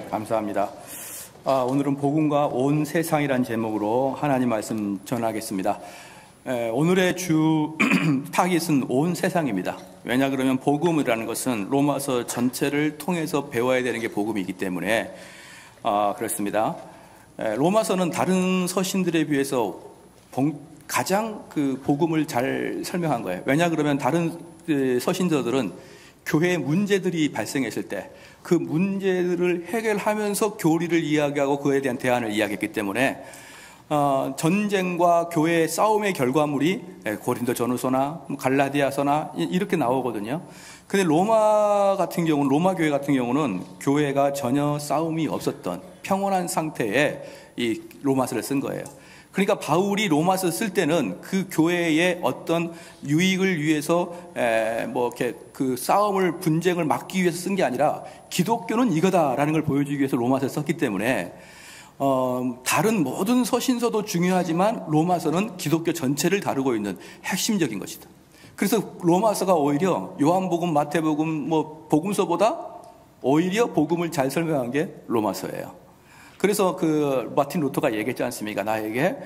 감사합니다. 오늘은 복음과 온 세상이라는 제목으로 하나님 말씀 전하겠습니다. 오늘의 주 타깃은 온 세상입니다. 왜냐 그러면 복음이라는 것은 로마서 전체를 통해서 배워야 되는 게 복음이기 때문에 그렇습니다. 로마서는 다른 서신들에 비해서 가장 그 복음을 잘 설명한 거예요. 왜냐 그러면 다른 서신서들은 교회의 문제들이 발생했을 때 그 문제들을 해결하면서 교리를 이야기하고 그에 대한 대안을 이야기했기 때문에 전쟁과 교회의 싸움의 결과물이 고린도 전후서나 갈라디아서나 이렇게 나오거든요. 근데 로마 교회 같은 경우는 교회가 전혀 싸움이 없었던 평온한 상태에 이 로마서를 쓴 거예요. 그러니까 바울이 로마서 쓸 때는 그 교회의 어떤 유익을 위해서 이렇게 그 싸움을 분쟁을 막기 위해서 쓴 게 아니라 기독교는 이거다라는 걸 보여주기 위해서 로마서를 썼기 때문에 다른 모든 서신서도 중요하지만 로마서는 기독교 전체를 다루고 있는 핵심적인 것이다. 그래서 로마서가 오히려 요한복음, 마태복음, 복음서보다 오히려 복음을 잘 설명한 게 로마서예요. 그래서 그 마틴 루터가 얘기했지 않습니까? 나에게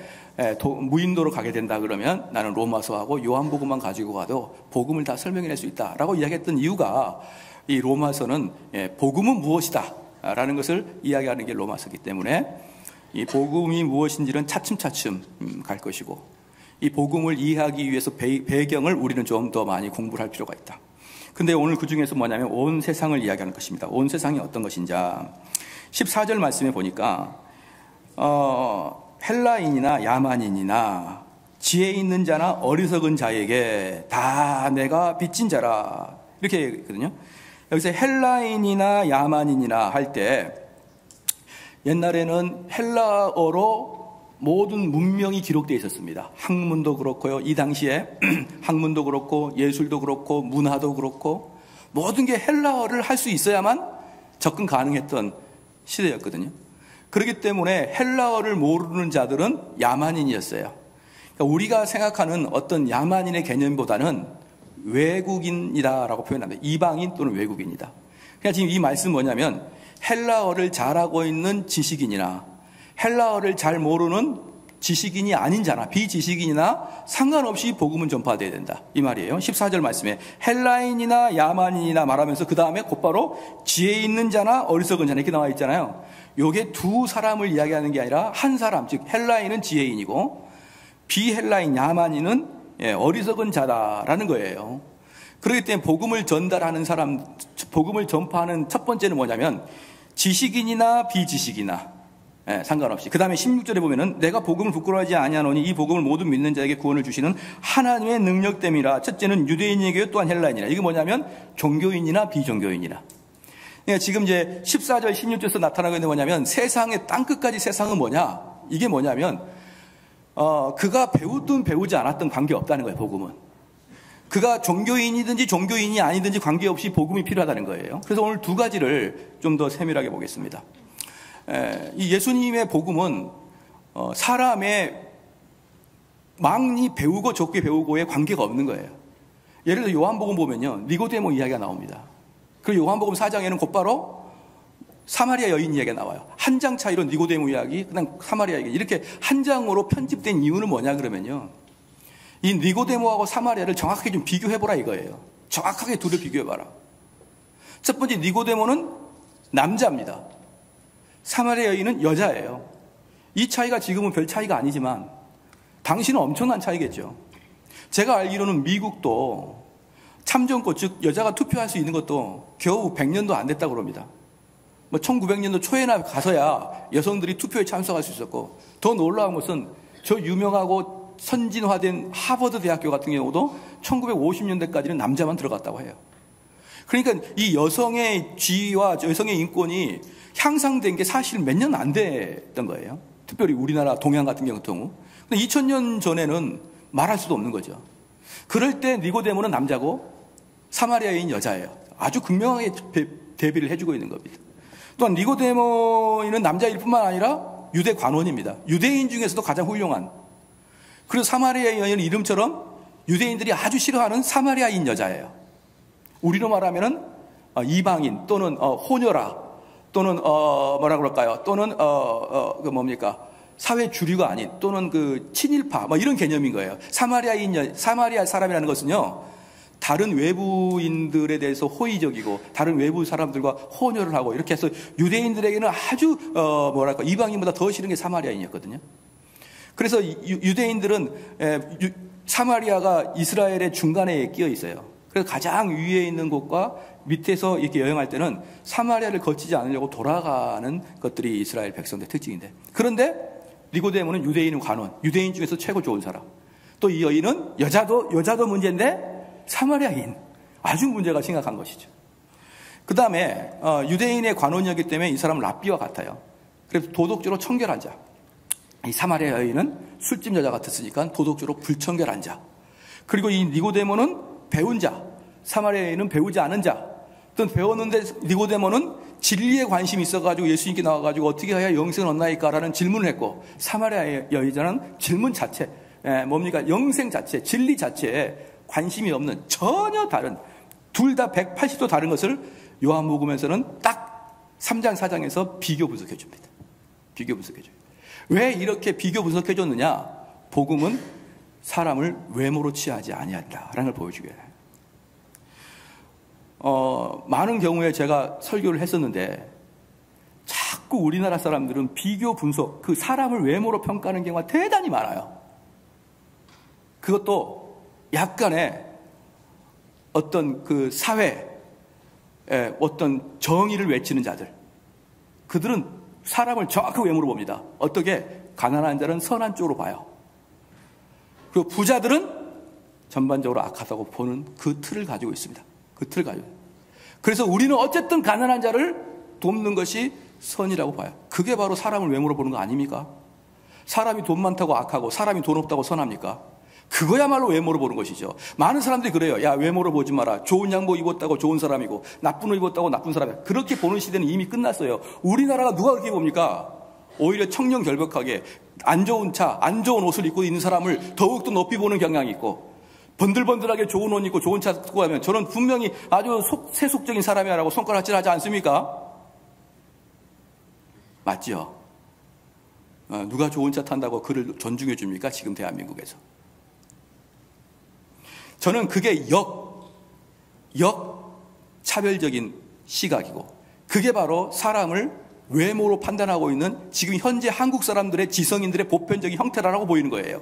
무인도로 가게 된다 그러면 나는 로마서하고 요한복음만 가지고 가도 복음을 다 설명해낼 수 있다라고 이야기했던 이유가 이 로마서는 복음은 무엇이다 라는 것을 이야기하는 게 로마서이기 때문에 이 복음이 무엇인지는 차츰차츰 갈 것이고 이 복음을 이해하기 위해서 배경을 우리는 좀 더 많이 공부를 할 필요가 있다. 근데 오늘 그 중에서 뭐냐면 온 세상을 이야기하는 것입니다. 온 세상이 어떤 것인지 14절 말씀에 보니까 헬라인이나 야만인이나 지혜 있는 자나 어리석은 자에게 다 내가 빚진 자라 이렇게 얘기했거든요. 여기서 헬라인이나 야만인이나 할 때 옛날에는 헬라어로 모든 문명이 기록되어 있었습니다. 학문도 그렇고요. 이 당시에 학문도 그렇고 예술도 그렇고 문화도 그렇고 모든 게 헬라어를 할 수 있어야만 접근 가능했던 시대였거든요. 그렇기 때문에 헬라어를 모르는 자들은 야만인이었어요. 그러니까 우리가 생각하는 어떤 야만인의 개념보다는 외국인이다라고 표현합니다. 이방인 또는 외국인이다. 그러니까 지금 이 말씀은 뭐냐면 헬라어를 잘하고 있는 지식인이나 헬라어를 잘 모르는 지식인이 아닌 자나 비지식인이나 상관없이 복음은 전파돼야 된다. 이 말이에요. 14절 말씀에 헬라인이나 야만인이나 말하면서 그 다음에 곧바로 지혜 있는 자나 어리석은 자나 이렇게 나와 있잖아요. 요게 두 사람을 이야기하는 게 아니라 한 사람, 즉 헬라인은 지혜인이고 비헬라인 야만인은 어리석은 자다라는 거예요. 그렇기 때문에 복음을 전달하는 사람, 복음을 전파하는 첫 번째는 뭐냐면 지식인이나 비지식이나 상관없이. 그 다음에 16절에 보면은 내가 복음을 부끄러워하지 아니하노니 이 복음을 모두 믿는 자에게 구원을 주시는 하나님의 능력 땜이라. 첫째는 유대인에게 또한 헬라인이라. 이게 뭐냐면 종교인이나 비종교인이라. 그러니까 지금 이제 14절 16절에서 나타나고 있는 게 뭐냐면 세상의 땅끝까지 세상은 뭐냐? 이게 뭐냐면 그가 배우든 배우지 않았든 관계없다는 거예요. 복음은. 그가 종교인이든지 종교인이 아니든지 관계없이 복음이 필요하다는 거예요. 그래서 오늘 두 가지를 좀 더 세밀하게 보겠습니다. 이 예수님의 복음은 사람의 많이 배우고 적게 배우고의 관계가 없는 거예요. 예를 들어 요한복음 보면요 니고데모 이야기가 나옵니다. 그리고 요한복음 4장에는 곧바로 사마리아 여인 이야기가 나와요. 한 장 차이로 니고데모 이야기, 그다음 사마리아 이야기 이렇게 한 장으로 편집된 이유는 뭐냐 그러면요 이 니고데모하고 사마리아를 정확하게 좀 비교해보라 이거예요. 정확하게 둘을 비교해봐라. 첫 번째 니고데모는 남자입니다. 사마리아 여인은 여자예요. 이 차이가 지금은 별 차이가 아니지만 당시는 엄청난 차이겠죠. 제가 알기로는 미국도 참정권, 즉 여자가 투표할 수 있는 것도 겨우 100년도 안 됐다고 그럽니다. 1900년도 초에나 가서야 여성들이 투표에 참석할 수 있었고 더 놀라운 것은 저 유명하고 선진화된 하버드 대학교 같은 경우도 1950년대까지는 남자만 들어갔다고 해요. 그러니까 이 여성의 지위와 여성의 인권이 향상된 게 사실 몇 년 안 됐던 거예요. 특별히 우리나라 동양 같은 경우. 근데 2000년 전에는 말할 수도 없는 거죠. 그럴 때 니고데모는 남자고 사마리아인 여자예요. 아주 극명하게 대비를 해주고 있는 겁니다. 또한 니고데모는 남자일 뿐만 아니라 유대 관원입니다. 유대인 중에서도 가장 훌륭한. 그리고 사마리아 여인은 이름처럼 유대인들이 아주 싫어하는 사마리아인 여자예요. 우리로 말하면은 이방인 또는 호녀라 또는 뭐라 그럴까요? 또는 그 뭡니까? 사회 주류가 아닌, 또는 그 친일파 뭐 이런 개념인 거예요. 사마리아 사람이라는 것은요, 다른 외부인들에 대해서 호의적이고 다른 외부 사람들과 혼혈을 하고 이렇게 해서 유대인들에게는 아주 뭐랄까 이방인보다 더 싫은 게 사마리아인이었거든요. 그래서 유대인들은 사마리아가 이스라엘의 중간에 끼어 있어요. 그래서 가장 위에 있는 곳과 밑에서 이렇게 여행할 때는 사마리아를 거치지 않으려고 돌아가는 것들이 이스라엘 백성들의 특징인데, 그런데 니고데모는 유대인의 관원, 유대인 중에서 최고 좋은 사람. 또 이 여인은 여자도 문제인데 사마리아인, 아주 문제가 심각한 것이죠. 그 다음에 유대인의 관원이었기 때문에 이 사람은 랍비와 같아요. 그래서 도덕적으로 청결한 자. 이 사마리아 여인은 술집 여자 같았으니까 도덕적으로 불청결한 자. 그리고 이 니고데모는 배운 자, 사마리아 여인은 배우지 않은 자. 또 배웠는데 니고데모는 진리에 관심이 있어가지고 예수님께 나와가지고 어떻게 해야 영생을 얻나이까라는 질문을 했고, 사마리아 여인은 질문 자체, 뭡니까? 영생 자체, 진리 자체에 관심이 없는, 전혀 다른, 둘 다 180도 다른 것을 요한복음에서는 딱 3장 4장에서 비교 분석해 줍니다. 비교 분석해 줘요. 왜 이렇게 비교 분석해 줬느냐? 복음은 사람을 외모로 취하지 아니한다라는 걸 보여주게 해요. 많은 경우에 제가 설교를 했었는데 자꾸 우리나라 사람들은 비교 분석, 그 사람을 외모로 평가하는 경우가 대단히 많아요. 그것도 약간의 어떤 그 사회의 어떤 정의를 외치는 자들, 그들은 사람을 정확하게 외모로 봅니다. 어떻게? 가난한 자는 선한 쪽으로 봐요. 그리고 부자들은 전반적으로 악하다고 보는 그 틀을 가지고 있습니다. 그 틀을 가지고. 그래서 우리는 어쨌든 가난한 자를 돕는 것이 선이라고 봐요. 그게 바로 사람을 외모로 보는 거 아닙니까? 사람이 돈 많다고 악하고 사람이 돈 없다고 선합니까? 그거야말로 외모로 보는 것이죠. 많은 사람들이 그래요. 야, 외모로 보지 마라. 좋은 양복 입었다고 좋은 사람이고 나쁜 옷 입었다고 나쁜 사람이야. 그렇게 보는 시대는 이미 끝났어요. 우리나라가 누가 그렇게 봅니까? 오히려 청렴결벽하게 안 좋은 차, 안 좋은 옷을 입고 있는 사람을 더욱더 높이 보는 경향이 있고, 번들번들하게 좋은 옷 입고 좋은 차 타고 가면 저는 분명히 아주 세속적인 사람이라고 손가락질하지 않습니까? 맞죠? 누가 좋은 차 탄다고 그를 존중해 줍니까? 지금 대한민국에서. 저는 그게 차별적인 시각이고, 그게 바로 사람을 외모로 판단하고 있는 지금 현재 한국 사람들의 지성인들의 보편적인 형태라고 보이는 거예요.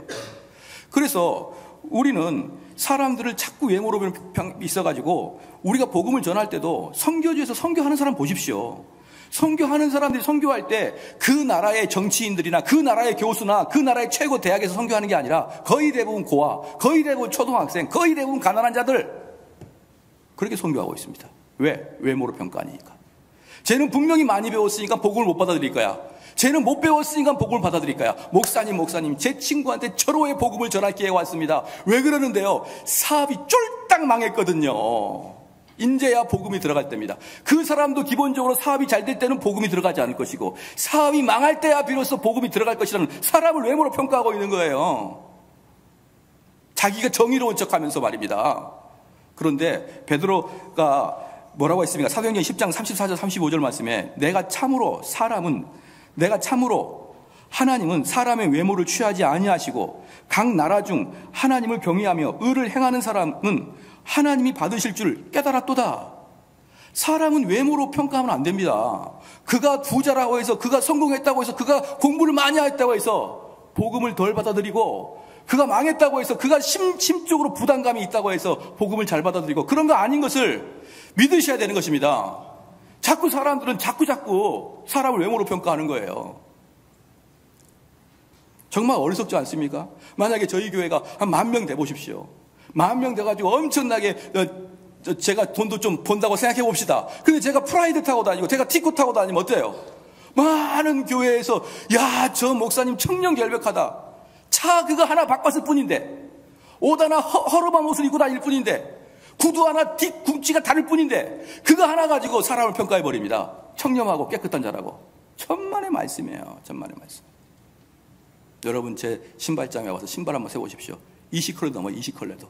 그래서 우리는 사람들을 자꾸 외모로 보는 편이 있어가지고, 우리가 복음을 전할 때도 선교지에서 선교하는 사람 보십시오. 선교하는 사람들이 선교할 때 그 나라의 정치인들이나 그 나라의 교수나 그 나라의 최고 대학에서 선교하는 게 아니라 거의 대부분 고아, 거의 대부분 초등학생, 거의 대부분 가난한 자들, 그렇게 선교하고 있습니다. 왜? 외모로 평가하니까. 쟤는 분명히 많이 배웠으니까 복음을 못 받아들일 거야. 쟤는 못 배웠으니까 복음을 받아들일 거야. 목사님, 제 친구한테 절호의 복음을 전할 기회가 왔습니다. 왜 그러는데요? 사업이 쫄딱 망했거든요. 인제야 복음이 들어갈 때입니다. 그 사람도 기본적으로 사업이 잘 될 때는 복음이 들어가지 않을 것이고, 사업이 망할 때야 비로소 복음이 들어갈 것이라는, 사람을 외모로 평가하고 있는 거예요. 자기가 정의로운 척하면서 말입니다. 그런데 베드로가 뭐라고 했습니까? 사도행전 10장 34절 35절 말씀에 내가 참으로 하나님은 사람의 외모를 취하지 아니하시고 각 나라 중 하나님을 경외하며 의를 행하는 사람은 하나님이 받으실 줄 깨달았도다. 사람은 외모로 평가하면 안 됩니다. 그가 부자라고 해서, 그가 성공했다고 해서, 그가 공부를 많이 했다고 해서 복음을 덜 받아들이고, 그가 망했다고 해서, 그가 심적으로 부담감이 있다고 해서 복음을 잘 받아들이고, 그런 거 아닌 것을 믿으셔야 되는 것입니다. 자꾸 사람들은 자꾸 사람을 외모로 평가하는 거예요. 정말 어리석지 않습니까? 만약에 저희 교회가 한 10,000명 돼보십시오. 10,000명 돼가지고 엄청나게 제가 돈도 좀 번다고 생각해 봅시다. 근데 제가 프라이드 타고 다니고 제가 티코 타고 다니면 어때요? 많은 교회에서 야, 저 목사님 청렴결백하다. 차 그거 하나 바꿨을 뿐인데, 옷 하나 허름한 옷을 입고 다닐 뿐인데, 구두 하나 뒤꿈치가 다를 뿐인데, 그거 하나 가지고 사람을 평가해 버립니다. 청렴하고 깨끗한 자라고. 천만의 말씀이에요. 천만의 말씀. 여러분 제 신발장에 와서 신발 한번 세보십시오. 20컬레 넘어요. 20컬레도.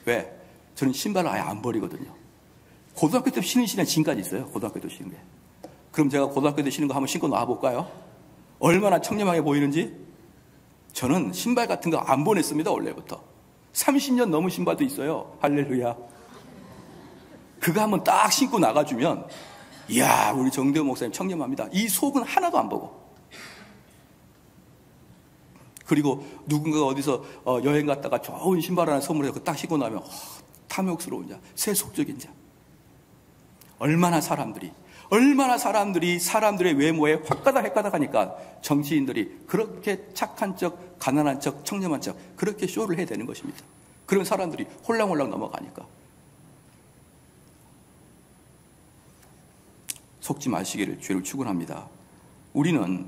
왜? 저는 신발을 아예 안 버리거든요. 고등학교 때 신은 신이 지금까지 있어요. 고등학교 때 신은 게. 그럼 제가 고등학교 때 신는 거 한번 신고 나와볼까요? 얼마나 청렴하게 보이는지. 저는 신발 같은 거 안 보냈습니다. 원래부터 30년 넘은 신발도 있어요. 할렐루야. 그거 한번 딱 신고 나가주면 이야, 우리 정대호 목사님 청렴합니다. 이 속은 하나도 안 보고. 그리고 누군가가 어디서 여행 갔다가 좋은 신발 하나 선물해서 딱 신고 나면 탐욕스러운 자, 세속적인 자. 얼마나 사람들이 사람들의 외모에 헷가닥 하니까 정치인들이 그렇게 착한 척, 가난한 척, 청렴한 척 그렇게 쇼를 해야 되는 것입니다. 그런 사람들이 홀랑홀랑 넘어가니까. 속지 마시기를 주를 축원합니다. 우리는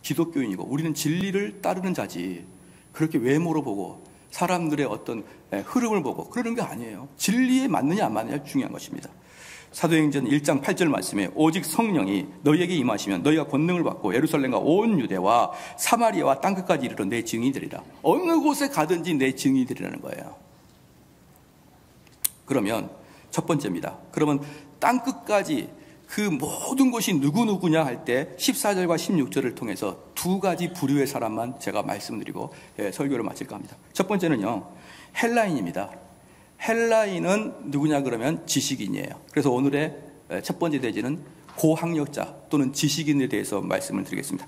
기독교인이고 우리는 진리를 따르는 자지 그렇게 외모로 보고 사람들의 어떤 흐름을 보고 그러는 게 아니에요. 진리에 맞느냐 안 맞느냐 중요한 것입니다. 사도행전 1장 8절 말씀에 오직 성령이 너희에게 임하시면 너희가 권능을 받고 예루살렘과 온 유대와 사마리아와 땅끝까지 이르러 내 증인이 되리라. 어느 곳에 가든지 내 증인이 되리라는 거예요. 그러면 첫 번째입니다. 그러면 땅끝까지 그 모든 곳이 누구냐 할 때 14절과 16절을 통해서 두 가지 부류의 사람만 제가 말씀드리고 설교를 마칠까 합니다. 첫 번째는요, 헬라인입니다. 헬라인은 누구냐 그러면 지식인이에요. 그래서 오늘의 첫 번째 대지는 고학력자 또는 지식인에 대해서 말씀을 드리겠습니다.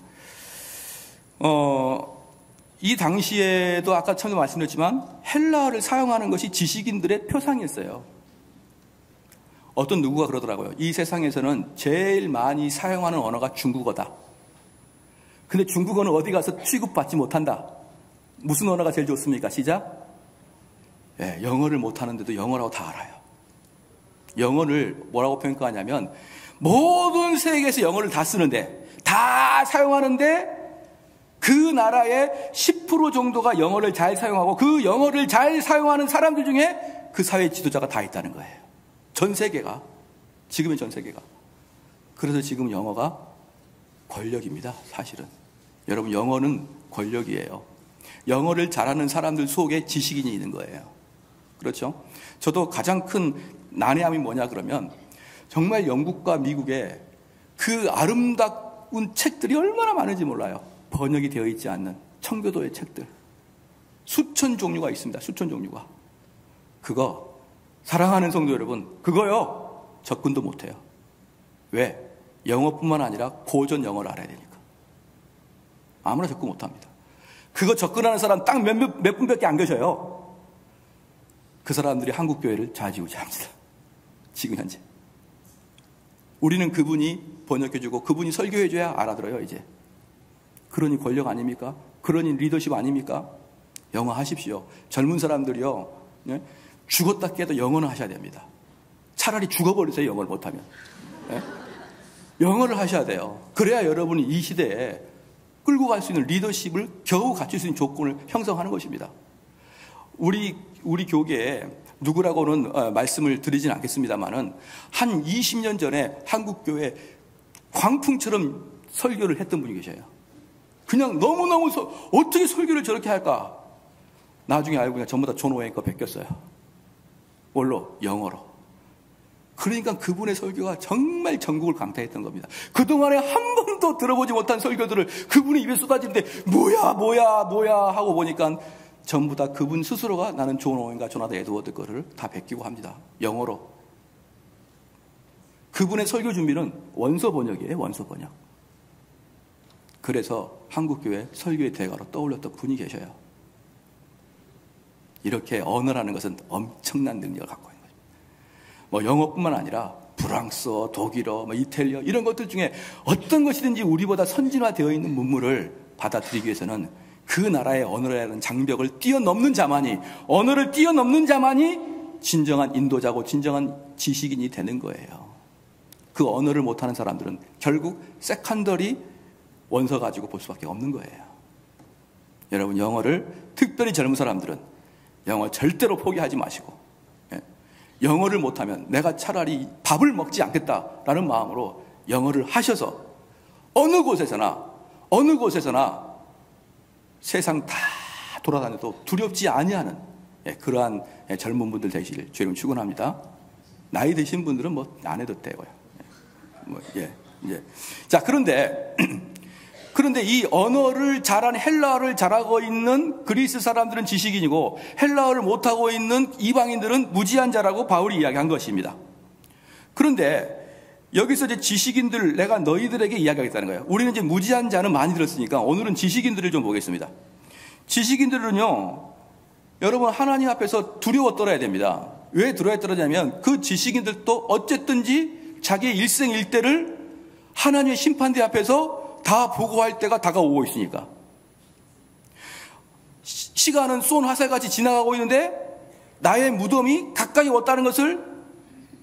이 당시에도 아까 처음에 말씀드렸지만 헬라어를 사용하는 것이 지식인들의 표상이었어요. 어떤 누구가 그러더라고요. 이 세상에서는 제일 많이 사용하는 언어가 중국어다. 근데 중국어는 어디 가서 취급받지 못한다. 무슨 언어가 제일 좋습니까? 시작. 네, 영어를 못하는데도 영어라고 다 알아요. 영어를 뭐라고 평가하냐면 모든 세계에서 영어를 다 쓰는데 다 사용하는데 그 나라의 10% 정도가 영어를 잘 사용하고 그 영어를 잘 사용하는 사람들 중에 그 사회 지도자가 다 있다는 거예요. 전 세계가. 지금의 전 세계가. 그래서 지금 영어가 권력입니다. 사실은. 여러분 영어는 권력이에요. 영어를 잘하는 사람들 속에 지식인이 있는 거예요. 그렇죠? 저도 가장 큰 난해함이 뭐냐 그러면 정말 영국과 미국에 그 아름다운 책들이 얼마나 많은지 몰라요. 번역이 되어 있지 않는 청교도의 책들. 수천 종류가 있습니다. 수천 종류가. 그거 사랑하는 성도 여러분, 그거요 접근도 못해요. 왜? 영어뿐만 아니라 고전 영어를 알아야 되니까. 아무나 접근 못합니다. 그거 접근하는 사람 딱 몇 분밖에 안 계셔요. 그 사람들이 한국 교회를 좌지우지합니다. 지금 현재. 우리는 그분이 번역해주고 그분이 설교해줘야 알아들어요. 이제. 그러니 권력 아닙니까? 그러니 리더십 아닙니까? 영어 하십시오. 젊은 사람들이요, 네? 죽었다 깨도 영어는 하셔야 됩니다. 차라리 죽어버리세요. 영어를 못하면. 네? 영어를 하셔야 돼요. 그래야 여러분이 이 시대에 끌고 갈 수 있는 리더십을 겨우 갖출 수 있는 조건을 형성하는 것입니다. 우리 교계에 누구라고는 말씀을 드리진 않겠습니다만은 한 20년 전에 한국 교회 광풍처럼 설교를 했던 분이 계셔요. 그냥 너무너무 어떻게 설교를 저렇게 할까? 나중에 알고 그냥 전부 다 존 오웨이 거 베꼈어요. 뭘로? 영어로. 그러니까 그분의 설교가 정말 전국을 강타했던 겁니다. 그동안에 한 번도 들어보지 못한 설교들을 그분이 입에 쏟아지는데 뭐야 하고 보니까 전부 다 그분 스스로가 나는 존 오웬과 조나단 에드워드 거를 다 베끼고 합니다. 영어로. 그분의 설교 준비는 원서 번역이에요. 원서 번역. 그래서 한국교회 설교의 대가로 떠올렸던 분이 계셔요. 이렇게 언어라는 것은 엄청난 능력을 갖고 있는 거죠. 뭐 영어뿐만 아니라 프랑스어, 독일어, 이탈리아 이런 것들 중에 어떤 것이든지 우리보다 선진화되어 있는 문물을 받아들이기 위해서는 그 나라의 언어라는 장벽을 뛰어넘는 자만이, 언어를 뛰어넘는 자만이 진정한 인도자고 진정한 지식인이 되는 거예요. 그 언어를 못하는 사람들은 결국 세컨더리 원서 가지고 볼 수밖에 없는 거예요. 여러분 영어를, 특별히 젊은 사람들은 영어 절대로 포기하지 마시고, 영어를 못하면 내가 차라리 밥을 먹지 않겠다라는 마음으로 영어를 하셔서 어느 곳에서나 세상 다 돌아다녀도 두렵지 아니하는 그러한 젊은 분들 되시길 주님 축원합니다. 나이 드신 분들은 뭐 안 해도 되고요. 이제. 자, 그런데 이 언어를 잘하는 헬라어를 잘하고 있는 그리스 사람들은 지식인이고 헬라어를 못하고 있는 이방인들은 무지한 자라고 바울이 이야기한 것입니다. 그런데 여기서 이제 지식인들, 내가 너희들에게 이야기하겠다는 거예요. 우리는 이제 무지한 자는 많이 들었으니까 오늘은 지식인들을 좀 보겠습니다. 지식인들은요, 여러분 하나님 앞에서 두려워 떨어야 됩니다. 왜 두려워 떨어냐면 그 지식인들도 어쨌든지 자기의 일생일대를 하나님의 심판대 앞에서 다 보고할 때가 다가오고 있으니까. 시간은 쏜 화살같이 지나가고 있는데 나의 무덤이 가까이 왔다는 것을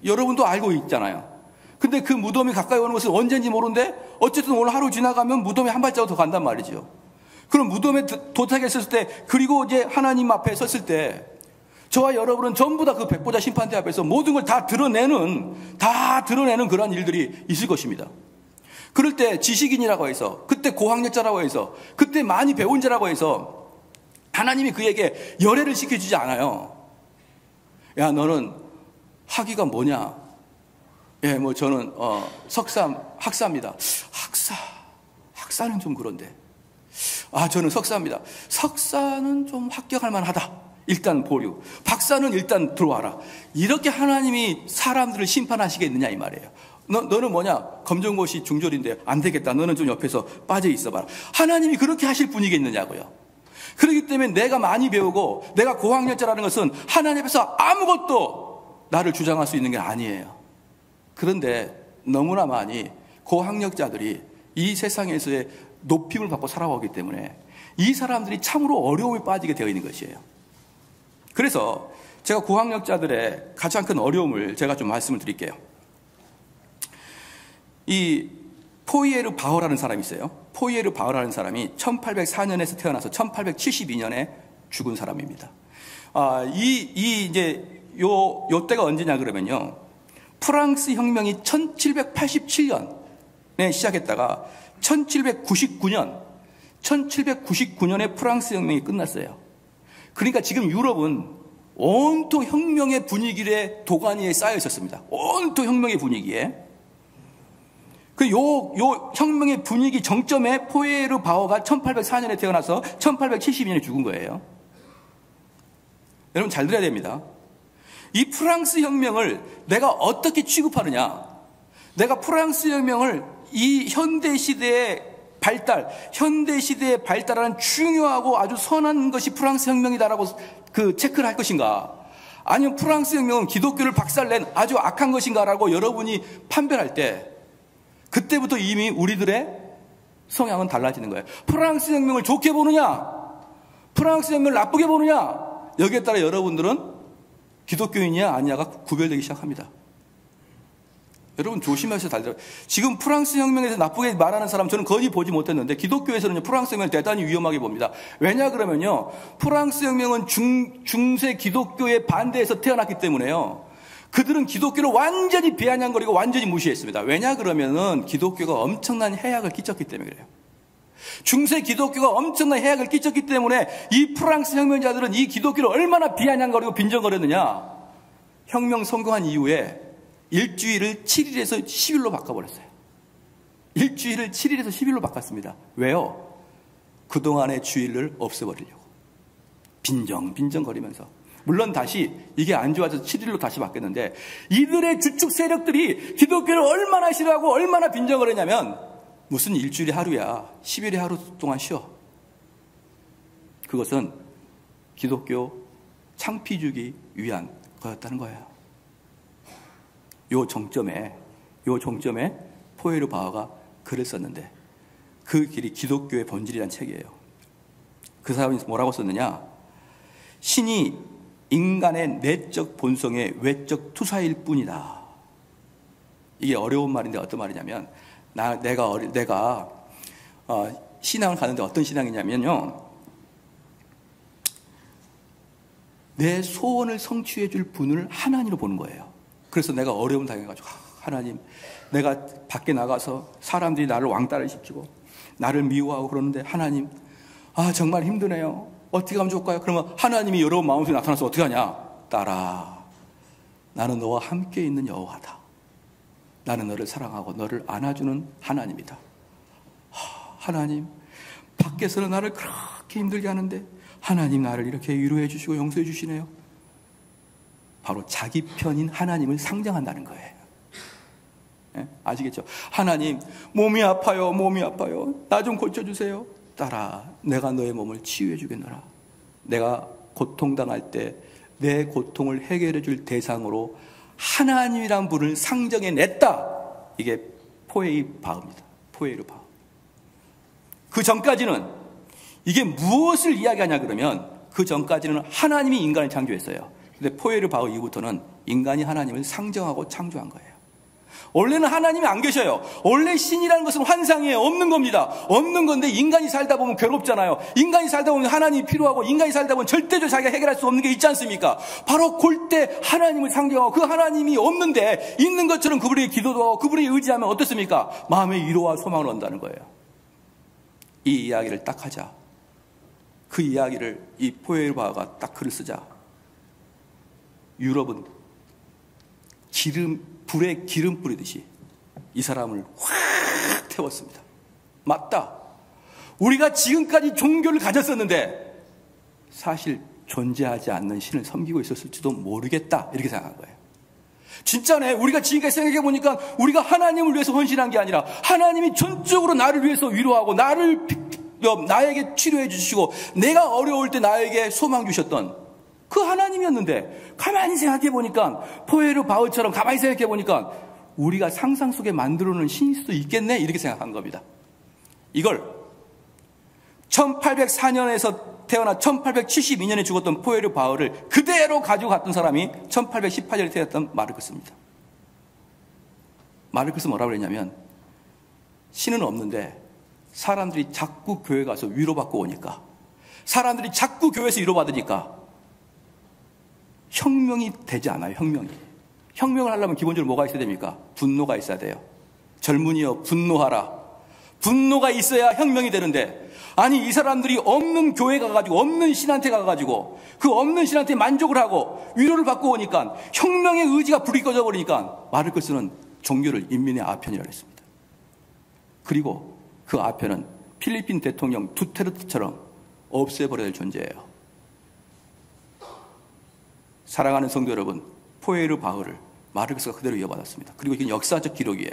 여러분도 알고 있잖아요. 근데 그 무덤이 가까이 오는 것은 언제인지 모르는데 어쨌든 오늘 하루 지나가면 무덤이 한 발자국 더 간단 말이죠. 그럼 무덤에 도착했을 때, 그리고 이제 하나님 앞에 섰을 때 저와 여러분은 전부 다 그 백보자 심판대 앞에서 모든 걸 다 드러내는 그러한 일들이 있을 것입니다. 그럴 때 지식인이라고 해서, 그때 고학력자라고 해서, 그때 많이 배운 자라고 해서 하나님이 그에게 열애를 시켜주지 않아요. 야, 너는 학위가 뭐냐? 예, 뭐 저는 학사입니다. 학사는 좀 그런데. 저는 석사입니다. 석사는 좀 합격할 만하다. 일단 보류. 박사는 일단 들어와라. 이렇게 하나님이 사람들을 심판하시겠느냐 이 말이에요. 너는 뭐냐? 검정고시 중졸인데 안 되겠다. 너는 좀 옆에서 빠져 있어봐라. 하나님이 그렇게 하실 분이겠느냐고요. 그렇기 때문에 내가 많이 배우고 내가 고학력자라는 것은 하나님 앞에서 아무것도 나를 주장할 수 있는 게 아니에요. 그런데 너무나 많이 고학력자들이 이 세상에서의 높임을 받고 살아오기 때문에 이 사람들이 참으로 어려움에 빠지게 되어 있는 것이에요. 그래서 제가 고학력자들의 가장 큰 어려움을 제가 좀 말씀을 드릴게요. 이 포이에르 바흐라는 사람이 있어요. 포이에르 바흐라는 사람이 1804년에서 태어나서 1872년에 죽은 사람입니다. 요 때가 언제냐 그러면요. 프랑스 혁명이 1787년에 시작했다가 1799년에 프랑스 혁명이 끝났어요. 그러니까 지금 유럽은 온통 혁명의 분위기에 도가니에 쌓여 있었습니다. 온통 혁명의 분위기에. 요 혁명의 분위기 정점에 포에르 바흐가 1804년에 태어나서 1872년에 죽은 거예요. 여러분 잘 들어야 됩니다. 이 프랑스 혁명을 내가 어떻게 취급하느냐? 내가 프랑스 혁명을 이 현대시대에 발달하는 중요하고 아주 선한 것이 프랑스 혁명이다라고 체크를 할 것인가? 아니면 프랑스 혁명은 기독교를 박살낸 아주 악한 것인가라고 여러분이 판별할 때 그때부터 이미 우리들의 성향은 달라지는 거예요. 프랑스 혁명을 좋게 보느냐? 프랑스 혁명을 나쁘게 보느냐? 여기에 따라 여러분들은 기독교인이냐 아니냐가 구별되기 시작합니다. 여러분 조심하셔서 잘 들어요. 지금 프랑스 혁명에서 나쁘게 말하는 사람 저는 거의 보지 못했는데 기독교에서는 프랑스 혁명을 대단히 위험하게 봅니다. 왜냐 그러면요. 프랑스 혁명은 중세 기독교의 반대에서 태어났기 때문에요. 그들은 기독교를 완전히 비아냥거리고 완전히 무시했습니다. 왜냐 그러면은 기독교가 엄청난 해악을 끼쳤기 때문에 그래요. 중세 기독교가 엄청난 해악을 끼쳤기 때문에 이 프랑스 혁명자들은 이 기독교를 얼마나 비아냥거리고 빈정거렸느냐. 혁명 성공한 이후에 일주일을 7일에서 10일로 바꿔버렸어요. 일주일을 7일에서 10일로 바꿨습니다. 왜요? 그동안의 주일을 없애버리려고. 빈정거리면서. 물론 다시 이게 안 좋아져서 7일로 다시 바뀌었는데 이들의 주축 세력들이 기독교를 얼마나 싫어하고 얼마나 빈정거리냐면 무슨 일주일이 하루야. 10일이 하루 동안 쉬어. 그것은 기독교 창피 주기 위한 거였다는 거예요. 요 정점에 포에르 바흐가 글을 썼는데 그 길이 기독교의 본질이란 책이에요. 그 사람이 뭐라고 썼느냐? 신이 인간의 내적 본성의 외적 투사일 뿐이다. 이게 어려운 말인데 어떤 말이냐면 내가 신앙을 가는데 어떤 신앙이냐면요. 내 소원을 성취해 줄 분을 하나님으로 보는 거예요. 그래서 내가 어려움 당해가지고 하나님 내가 밖에 나가서 사람들이 나를 왕따를 시키고 나를 미워하고 그러는데 하나님 정말 힘드네요. 어떻게 하면 좋을까요? 그러면 하나님이 여러분 마음속에 나타나서 어떻게 하냐? 따라 나는 너와 함께 있는 여호와다. 나는 너를 사랑하고 너를 안아주는 하나님이다. 하나님, 밖에서는 나를 그렇게 힘들게 하는데 하나님 나를 이렇게 위로해 주시고 용서해 주시네요. 바로 자기 편인 하나님을 상정한다는 거예요. 네? 아시겠죠? 하나님, 몸이 아파요, 몸이 아파요. 나 좀 고쳐주세요. 딸아, 내가 너의 몸을 치유해 주겠노라. 내가 고통당할 때 내 고통을 해결해 줄 대상으로 하나님이란 분을 상정해 냈다. 이게 포에이 바흐입니다. 포에이르 바흐. 그 전까지는 이게 무엇을 이야기하냐 그러면 그 전까지는 하나님이 인간을 창조했어요. 근데 포에이르 바흐 이후부터는 인간이 하나님을 상정하고 창조한 거예요. 원래는 하나님이 안 계셔요. 원래 신이라는 것은 환상이에요. 없는 겁니다. 없는 건데 인간이 살다 보면 괴롭잖아요. 인간이 살다 보면 하나님이 필요하고 인간이 살다 보면 절대적으로 자기가 해결할 수 없는 게 있지 않습니까? 바로 그때 하나님을 상정하고 그 하나님이 없는데 있는 것처럼 그분에게 기도도 하고 그분에게 의지하면 어떻습니까? 마음의 위로와 소망을 얻는다는 거예요. 이 이야기를 딱 하자. 그 이야기를 이 포에이르 바흐가 딱 글을 쓰자. 유럽은 불에 기름 뿌리듯이 이 사람을 확 태웠습니다. 맞다. 우리가 지금까지 종교를 가졌었는데 사실 존재하지 않는 신을 섬기고 있었을지도 모르겠다. 이렇게 생각한 거예요. 진짜네. 우리가 지금까지 생각해 보니까 우리가 하나님을 위해서 헌신한 게 아니라 하나님이 전적으로 나를 위해서 위로하고 나에게 치료해 주시고 내가 어려울 때 나에게 소망 주셨던 그 하나님이었는데 가만히 생각해 보니까 포에이르 바흐처럼 가만히 생각해 보니까 우리가 상상 속에 만들어 놓은 신일 수도 있겠네 이렇게 생각한 겁니다. 이걸 1804년에서 태어나 1872년에 죽었던 포에이르 바흐를 그대로 가지고 갔던 사람이 1818년에 태어났던 마르크스입니다. 마르크스 뭐라고 그랬냐면 신은 없는데 사람들이 자꾸 교회 가서 위로받고 오니까 사람들이 자꾸 교회에서 위로받으니까 혁명이 되지 않아요. 혁명을 하려면 기본적으로 뭐가 있어야 됩니까? 분노가 있어야 돼요. 젊은이여 분노하라. 분노가 있어야 혁명이 되는데 아니 이 사람들이 없는 교회 가가지고 없는 신한테 가가지고 그 없는 신한테 만족을 하고 위로를 받고 오니까 혁명의 의지가 불이 꺼져 버리니까 마르크스는 종교를 인민의 아편이라고 했습니다. 그리고 그 아편은 필리핀 대통령 두테르테처럼 없애버려야 될 존재예요. 사랑하는 성도 여러분, 포에이르 바흐를 마르크스가 그대로 이어받았습니다. 그리고 이건 역사적 기록이에요.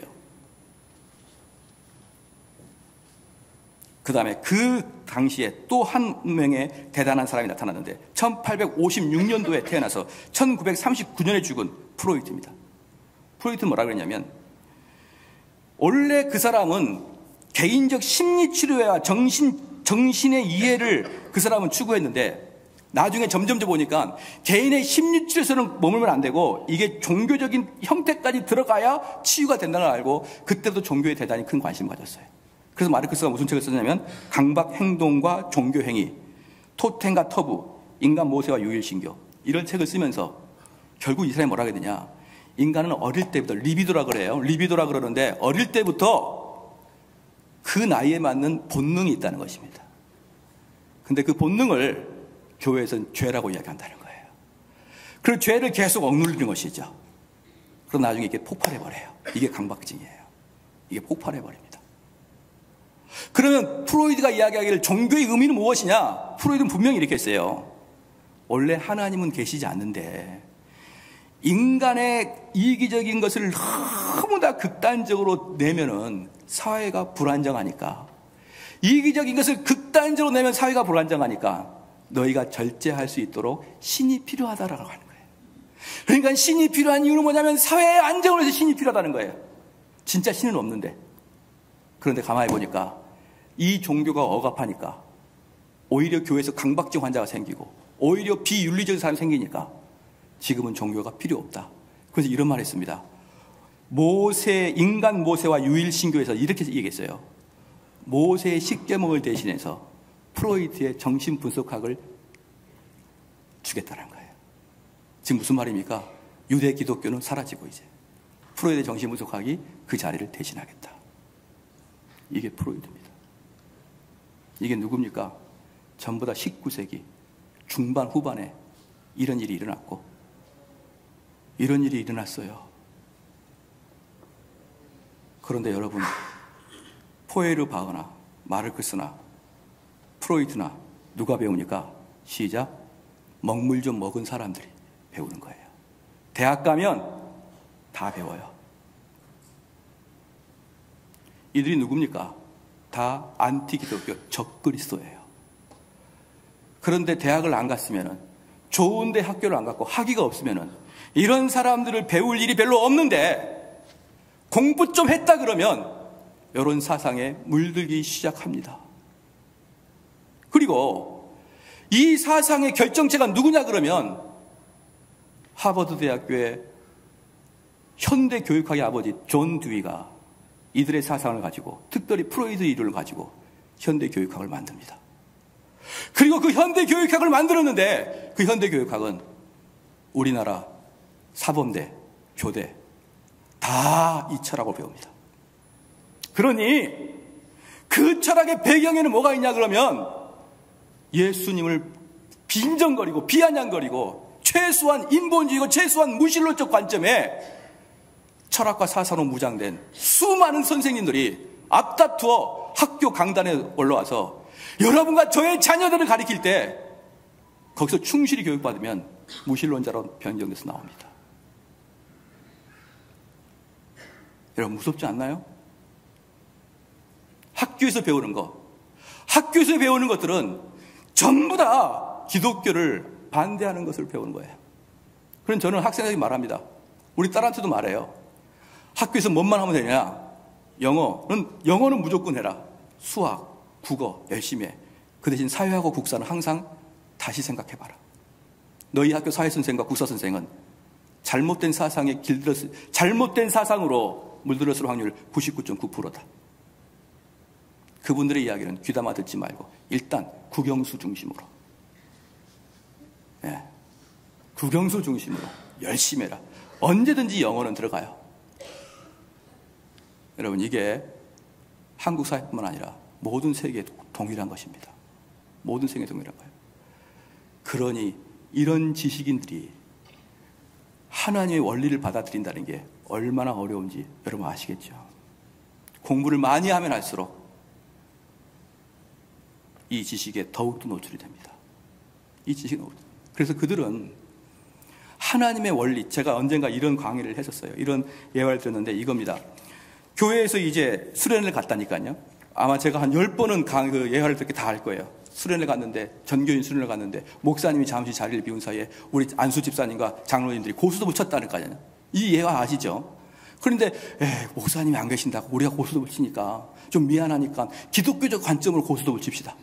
그 다음에 그 당시에 또 한 명의 대단한 사람이 나타났는데 1856년도에 태어나서 1939년에 죽은 프로이트입니다. 프로이트는 뭐라 그랬냐면 원래 그 사람은 개인적 심리치료와 정신의 이해를 그 사람은 추구했는데 나중에 점점 보니까 개인의 심리치료에서는 머물면 안 되고 이게 종교적인 형태까지 들어가야 치유가 된다는 걸 알고 그때도 종교에 대단히 큰 관심을 가졌어요. 그래서 마르크스가 무슨 책을 썼냐면 강박 행동과 종교 행위, 토템과 터부, 인간 모세와 유일신교 이런 책을 쓰면서 결국 이 사람이 뭐라 하게 되냐. 인간은 어릴 때부터 리비도라 그래요. 리비도라 그러는데 어릴 때부터 그 나이에 맞는 본능이 있다는 것입니다. 근데 그 본능을 교회에서는 죄라고 이야기한다는 거예요. 그리고 죄를 계속 억누르는 것이죠. 그럼 나중에 이게 폭발해버려요. 이게 강박증이에요. 이게 폭발해버립니다. 그러면 프로이드가 이야기하기를 종교의 의미는 무엇이냐? 프로이드는 분명히 이렇게 했어요. 원래 하나님은 계시지 않는데 인간의 이기적인 것을 너무 다 극단적으로 내면은 사회가 불안정하니까 이기적인 것을 극단적으로 내면 사회가 불안정하니까 너희가 절제할 수 있도록 신이 필요하다라고 하는 거예요. 그러니까 신이 필요한 이유는 뭐냐면 사회의 안정을 위해서 신이 필요하다는 거예요. 진짜 신은 없는데. 그런데 가만히 보니까 이 종교가 억압하니까 오히려 교회에서 강박증 환자가 생기고 오히려 비윤리적인 사람이 생기니까 지금은 종교가 필요 없다. 그래서 이런 말을 했습니다. 인간 모세와 유일신교에서 이렇게 얘기했어요. 모세의 십계명을 대신해서 프로이트의 정신분석학을 주겠다는 거예요. 지금 무슨 말입니까? 유대 기독교는 사라지고 이제 프로이트의 정신분석학이 그 자리를 대신하겠다. 이게 프로이트입니다. 이게 누굽니까? 전부 다 19세기 중반 후반에 이런 일이 일어났고 이런 일이 일어났어요. 그런데 여러분, 포에르바흐나 마르크스나 프로이트나 누가 배우니까 시작, 먹물 좀 먹은 사람들이 배우는 거예요. 대학 가면 다 배워요. 이들이 누굽니까? 다 안티기독교 적그리스도예요. 그런데 대학을 안 갔으면, 좋은데 학교를 안 갔고 학위가 없으면 이런 사람들을 배울 일이 별로 없는데 공부 좀 했다 그러면 이런 사상에 물들기 시작합니다. 그리고 이 사상의 결정체가 누구냐 그러면 하버드 대학교의 현대 교육학의 아버지 존 듀이가 이들의 사상을 가지고, 특별히 프로이드 이론을 가지고 현대 교육학을 만듭니다. 그리고 그 현대 교육학을 만들었는데 그 현대 교육학은 우리나라 사범대, 교대 다 이 철학을 배웁니다. 그러니 그 철학의 배경에는 뭐가 있냐 그러면 예수님을 빈정거리고 비아냥거리고 최소한 인본주의고 최소한 무신론적 관점에 철학과 사상으로 무장된 수많은 선생님들이 앞다투어 학교 강단에 올라와서 여러분과 저의 자녀들을 가리킬 때 거기서 충실히 교육받으면 무신론자로 변경돼서 나옵니다. 여러분 무섭지 않나요? 학교에서 배우는 것들은 전부 다 기독교를 반대하는 것을 배우는 거예요. 그럼 저는 학생에게 말합니다. 우리 딸한테도 말해요. 학교에서 뭔만 하면 되냐? 영어는 무조건 해라. 수학, 국어 열심히 해. 그 대신 사회하고 국사는 항상 다시 생각해봐라. 너희 학교 사회선생과 국사선생은 잘못된 사상에 잘못된 사상으로 물들었을 확률 99.9%다. 그분들의 이야기는 귀담아 듣지 말고 일단 국영수 중심으로, 국영수 중심으로 열심히 해라. 언제든지 영어는 들어가요. 여러분, 이게 한국 사회뿐만 아니라 모든 세계에 동일한 것입니다. 모든 세계에 동일한 거예요. 그러니 이런 지식인들이 하나님의 원리를 받아들인다는 게 얼마나 어려운지 여러분 아시겠죠? 공부를 많이 하면 할수록 이 지식에 더욱더 노출이 됩니다. 이 지식은, 그래서 그들은 하나님의 원리, 제가 언젠가 이런 강의를 했었어요. 이런 예화를 들었는데 이겁니다. 교회에서 이제 수련을 갔다니까요. 아마 제가 한 10번은 그 예화를 듣게 다 할 거예요. 수련을 갔는데, 전교인 수련을 갔는데 목사님이 잠시 자리를 비운 사이에 우리 안수 집사님과 장로님들이 고스톱을 쳤다니까요. 이 예화 아시죠? 그런데 목사님이 안 계신다고 우리가 고스톱을 치니까 좀 미안하니까 기독교적 관점으로 고스톱을 칩시다.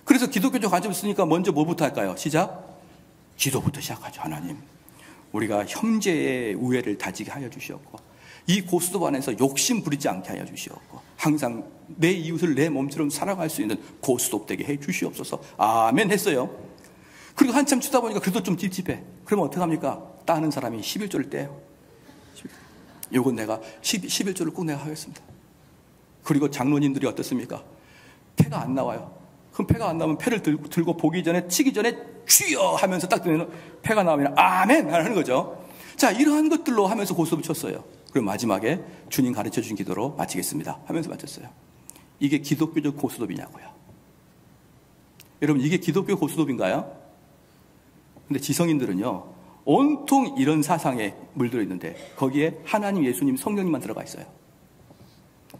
그래서 기독교적 관점을 쓰니까 먼저 뭐부터 할까요? 시작? 기도부터 시작하죠. 하나님, 우리가 형제의 우애를 다지게 하여 주시옵고 이 고스톱 안에서 욕심 부리지 않게 하여 주시옵고 항상 내 이웃을 내 몸처럼 사랑할 수 있는 고스톱 되게 해 주시옵소서. 아멘 했어요. 그리고 한참 치다 보니까 그래도 좀 찝찝해. 그러면 어떡합니까? 따는 사람이 11조를 떼요. 요건 내가 11조를 꼭 내가 하겠습니다. 그리고 장로님들이 어떻습니까? 패가 안 나와요. 그럼 패가 안 나오면 패를 들고 보기 전에, 치기 전에 주여 하면서 딱 들으면 패가 나오면 아멘 하는 거죠. 자, 이러한 것들로 하면서 고스톱을 쳤어요. 그리고 마지막에 주님 가르쳐 주신 기도로 마치겠습니다 하면서 마쳤어요. 이게 기독교적 고스톱이냐고요. 여러분, 이게 기독교 고스톱인가요? 근데 지성인들은요, 온통 이런 사상에 물들어 있는데 거기에 하나님, 예수님, 성령님만 들어가 있어요.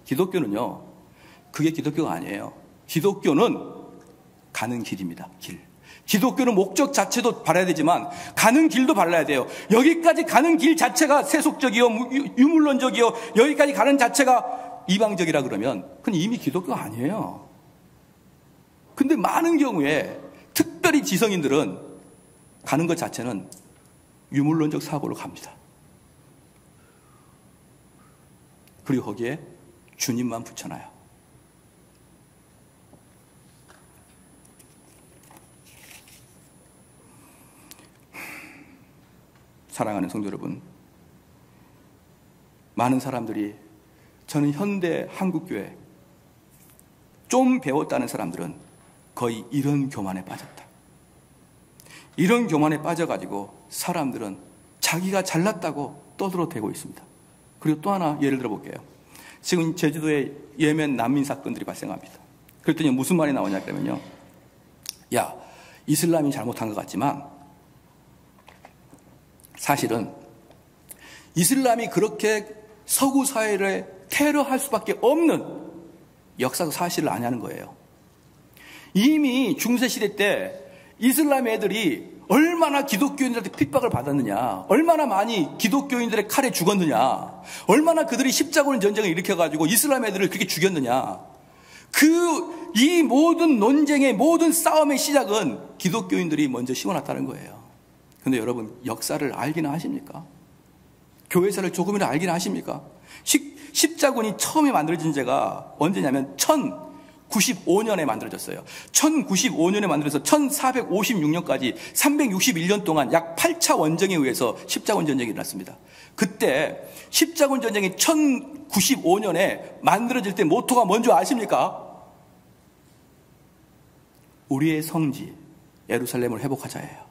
기독교는요, 그게 기독교가 아니에요. 기독교는 가는 길입니다. 길. 기독교는 목적 자체도 바라야 되지만 가는 길도 발라야 돼요. 여기까지 가는 길 자체가 세속적이요, 유물론적이요, 여기까지 가는 자체가 이방적이라 그러면 그건 이미 기독교가 아니에요. 근데 많은 경우에 특별히 지성인들은 가는 것 자체는 유물론적 사고로 갑니다. 그리고 거기에 주님만 붙여놔요. 사랑하는 성도 여러분, 많은 사람들이, 저는 현대 한국교회 좀 배웠다는 사람들은 거의 이런 교만에 빠졌다. 이런 교만에 빠져가지고 사람들은 자기가 잘났다고 떠들어대고 있습니다. 그리고 또 하나 예를 들어볼게요. 지금 제주도에 예멘 난민 사건들이 발생합니다. 그랬더니 무슨 말이 나오냐 그러면요, 야, 이슬람이 잘못한 것 같지만 사실은 이슬람이 그렇게 서구 사회를 테러할 수밖에 없는 역사적 사실을 아냐는 거예요. 이미 중세시대 때 이슬람 애들이 얼마나 기독교인들한테 핍박을 받았느냐, 얼마나 많이 기독교인들의 칼에 죽었느냐, 얼마나 그들이 십자군 전쟁을 일으켜가지고 이슬람 애들을 그렇게 죽였느냐. 이 모든 논쟁의 모든 싸움의 시작은 기독교인들이 먼저 심어놨다는 거예요. 그런데 여러분, 역사를 알기는 하십니까? 교회사를 조금이라도 알기는 하십니까? 십자군이 처음에 만들어진 제가 언제냐면 1095년에 만들어졌어요. 1095년에 만들어서 1456년까지 361년 동안 약 8차 원정에 의해서 십자군 전쟁이 일어났습니다. 그때 십자군 전쟁이 1095년에 만들어질 때 모토가 뭔지 아십니까? 우리의 성지 예루살렘을 회복하자예요.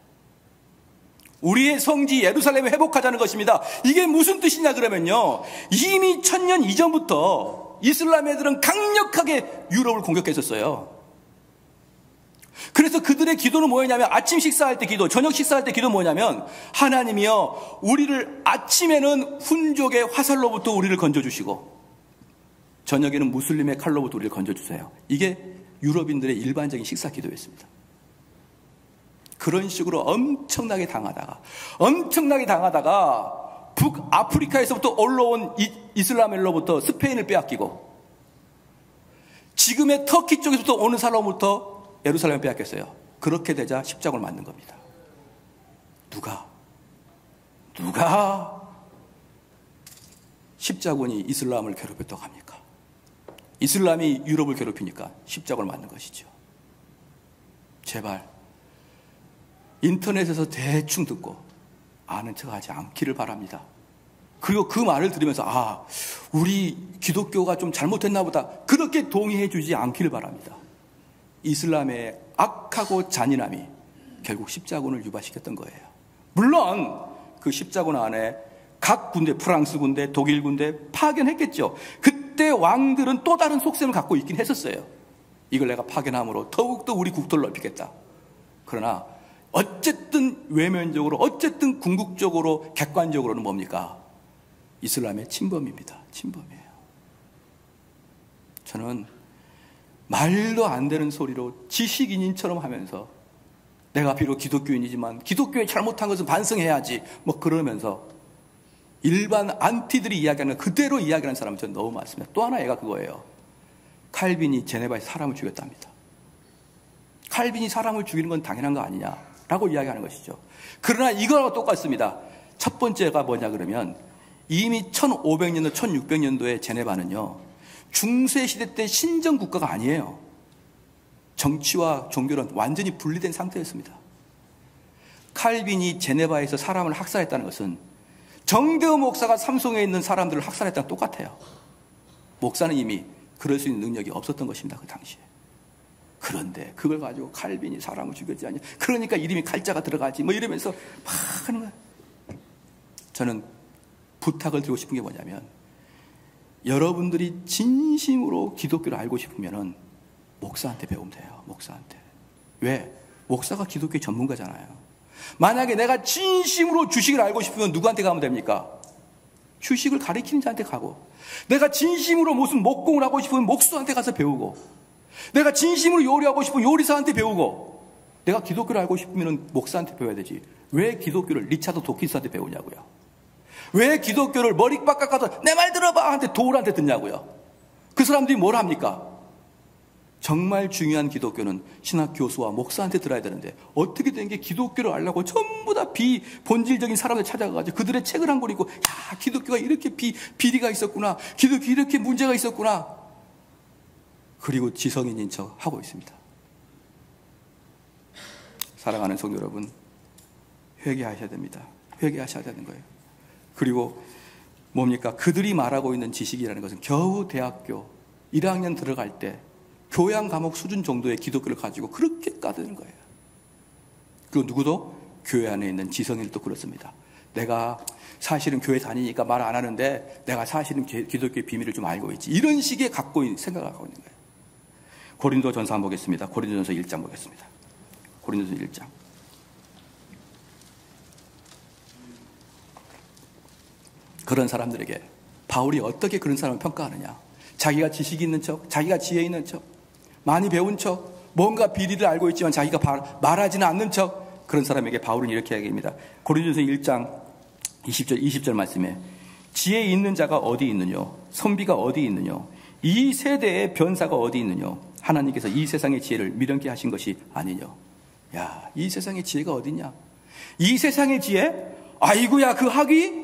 우리의 성지 예루살렘을 회복하자는 것입니다. 이게 무슨 뜻이냐 그러면요, 이미 1000년 이전부터 이슬람 애들은 강력하게 유럽을 공격했었어요. 그래서 그들의 기도는 뭐였냐면, 아침 식사할 때 기도, 저녁 식사할 때 기도 뭐냐면, 하나님이여 우리를 아침에는 훈족의 화살로부터 우리를 건져주시고 저녁에는 무슬림의 칼로부터 우리를 건져주세요. 이게 유럽인들의 일반적인 식사 기도였습니다. 그런 식으로 엄청나게 당하다가 북아프리카에서부터 올라온 이슬람엘로부터 스페인을 빼앗기고, 지금의 터키 쪽에서부터 오는 사람부터 예루살렘을 빼앗겼어요. 그렇게 되자 십자군을 맞는 겁니다. 누가 십자군이 이슬람을 괴롭혔다고 합니까? 이슬람이 유럽을 괴롭히니까 십자군을 맞는 것이죠. 제발 인터넷에서 대충 듣고 아는 척하지 않기를 바랍니다. 그리고 그 말을 들으면서 우리 기독교가 좀 잘못했나 보다, 그렇게 동의해 주지 않기를 바랍니다. 이슬람의 악하고 잔인함이 결국 십자군을 유발시켰던 거예요. 물론 그 십자군 안에 각 군대, 프랑스 군대, 독일 군대 파견했겠죠. 그때 왕들은 또 다른 속셈을 갖고 있긴 했었어요. 이걸 내가 파견함으로 더욱더 우리 국토를 넓히겠다. 그러나 어쨌든 외면적으로, 어쨌든 궁극적으로, 객관적으로는 뭡니까? 이슬람의 침범입니다. 침범이에요. 저는 말도 안 되는 소리로 지식인인처럼 하면서, 내가 비록 기독교인이지만 기독교에 잘못한 것은 반성해야지 그러면서 일반 안티들이 이야기하는 그대로 이야기하는 사람은 저는 너무 많습니다. 또 하나 얘가 그거예요. 칼빈이 제네바에서 사람을 죽였답니다. 칼빈이 사람을 죽이는 건 당연한 거 아니냐라고 이야기하는 것이죠. 그러나 이거하고 똑같습니다. 첫 번째가 뭐냐 그러면, 이미 1500년도 1600년도에 제네바는요, 중세시대 때 신정 국가가 아니에요. 정치와 종교는 완전히 분리된 상태였습니다. 칼빈이 제네바에서 사람을 학살했다는 것은 정대호 목사가 삼송에 있는 사람들을 학살했다는 똑같아요. 목사는 이미 그럴 수 있는 능력이 없었던 것입니다, 그 당시에. 그런데 그걸 가지고 칼빈이 사람을 죽였지 않냐, 그러니까 이름이 칼자가 들어가지, 이러면서 막 하는 거예요. 저는 부탁을 드리고 싶은 게 뭐냐면, 여러분들이 진심으로 기독교를 알고 싶으면은 목사한테 배우면 돼요. 목사한테. 왜? 목사가 기독교의 전문가잖아요. 만약에 내가 진심으로 주식을 알고 싶으면 누구한테 가면 됩니까? 주식을 가리키는 자한테 가고, 내가 진심으로 무슨 목공을 하고 싶으면 목수한테 가서 배우고, 내가 진심으로 요리하고 싶으면 요리사한테 배우고, 내가 기독교를 알고 싶으면 목사한테 배워야 되지. 왜 기독교를 리차드 도킨스한테 배우냐고요. 왜 기독교를 머리빡 깎아서 내 말 들어봐 한테 도울한테 듣냐고요. 그 사람들이 뭘 합니까? 정말 중요한 기독교는 신학 교수와 목사한테 들어야 되는데, 어떻게 된 게 기독교를 알려고 전부 다 비본질적인 사람들 찾아가가지고 그들의 책을 한 권 읽고, 야, 기독교가 이렇게 비리가 있었구나, 기독교 이렇게 문제가 있었구나, 그리고 지성인인 척 하고 있습니다. 사랑하는 성도 여러분, 회개하셔야 됩니다. 회개하셔야 되는 거예요. 그리고 뭡니까? 그들이 말하고 있는 지식이라는 것은 겨우 대학교 1학년 들어갈 때 교양 과목 수준 정도의 기독교를 가지고 그렇게 까대는 거예요. 그리고 누구도 교회 안에 있는 지성인도 그렇습니다. 내가 사실은 교회 다니니까 말 안 하는데 내가 사실은 기독교의 비밀을 좀 알고 있지. 이런 식의 생각을 갖고 있는 거예요. 고린도전서 한번 보겠습니다. 고린도전서 1장 보겠습니다. 고린도전서 1장. 그런 사람들에게 바울이 어떻게 그런 사람을 평가하느냐. 자기가 지식이 있는 척, 자기가 지혜 있는 척, 많이 배운 척, 뭔가 비리를 알고 있지만 자기가 말하지는 않는 척, 그런 사람에게 바울은 이렇게 얘기합니다. 고린도전서 1장 20절 말씀에 지혜 있는 자가 어디 있느뇨? 선비가 어디 있느뇨? 이 세대의 변사가 어디 있느뇨? 하나님께서 이 세상의 지혜를 미련케 하신 것이 아니뇨? 야, 이 세상의 지혜가 어디냐? 이 세상의 지혜? 아이고야, 그 학위?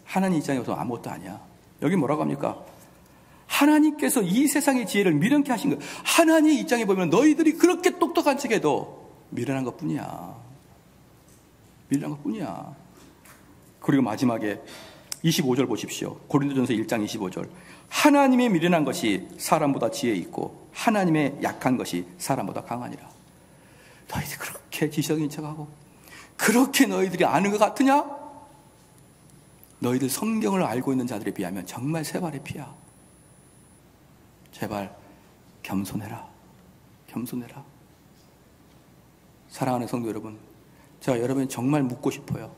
하나님 입장에서 아무것도 아니야. 여기 뭐라고 합니까? 하나님께서 이 세상의 지혜를 미련케 하신 것. 하나님 입장에 보면 너희들이 그렇게 똑똑한 척해도 미련한 것 뿐이야. 미련한 것 뿐이야. 그리고 마지막에 25절 보십시오. 고린도전서 1장 25절. 하나님의 미련한 것이 사람보다 지혜 있고 하나님의 약한 것이 사람보다 강하니라. 너희들이 그렇게 지성인 척하고 그렇게 너희들이 아는 것 같으냐? 너희들 성경을 알고 있는 자들에 비하면 정말 세 발의 피야. 제발 겸손해라. 겸손해라. 사랑하는 성도 여러분, 제가 여러분 정말 묻고 싶어요.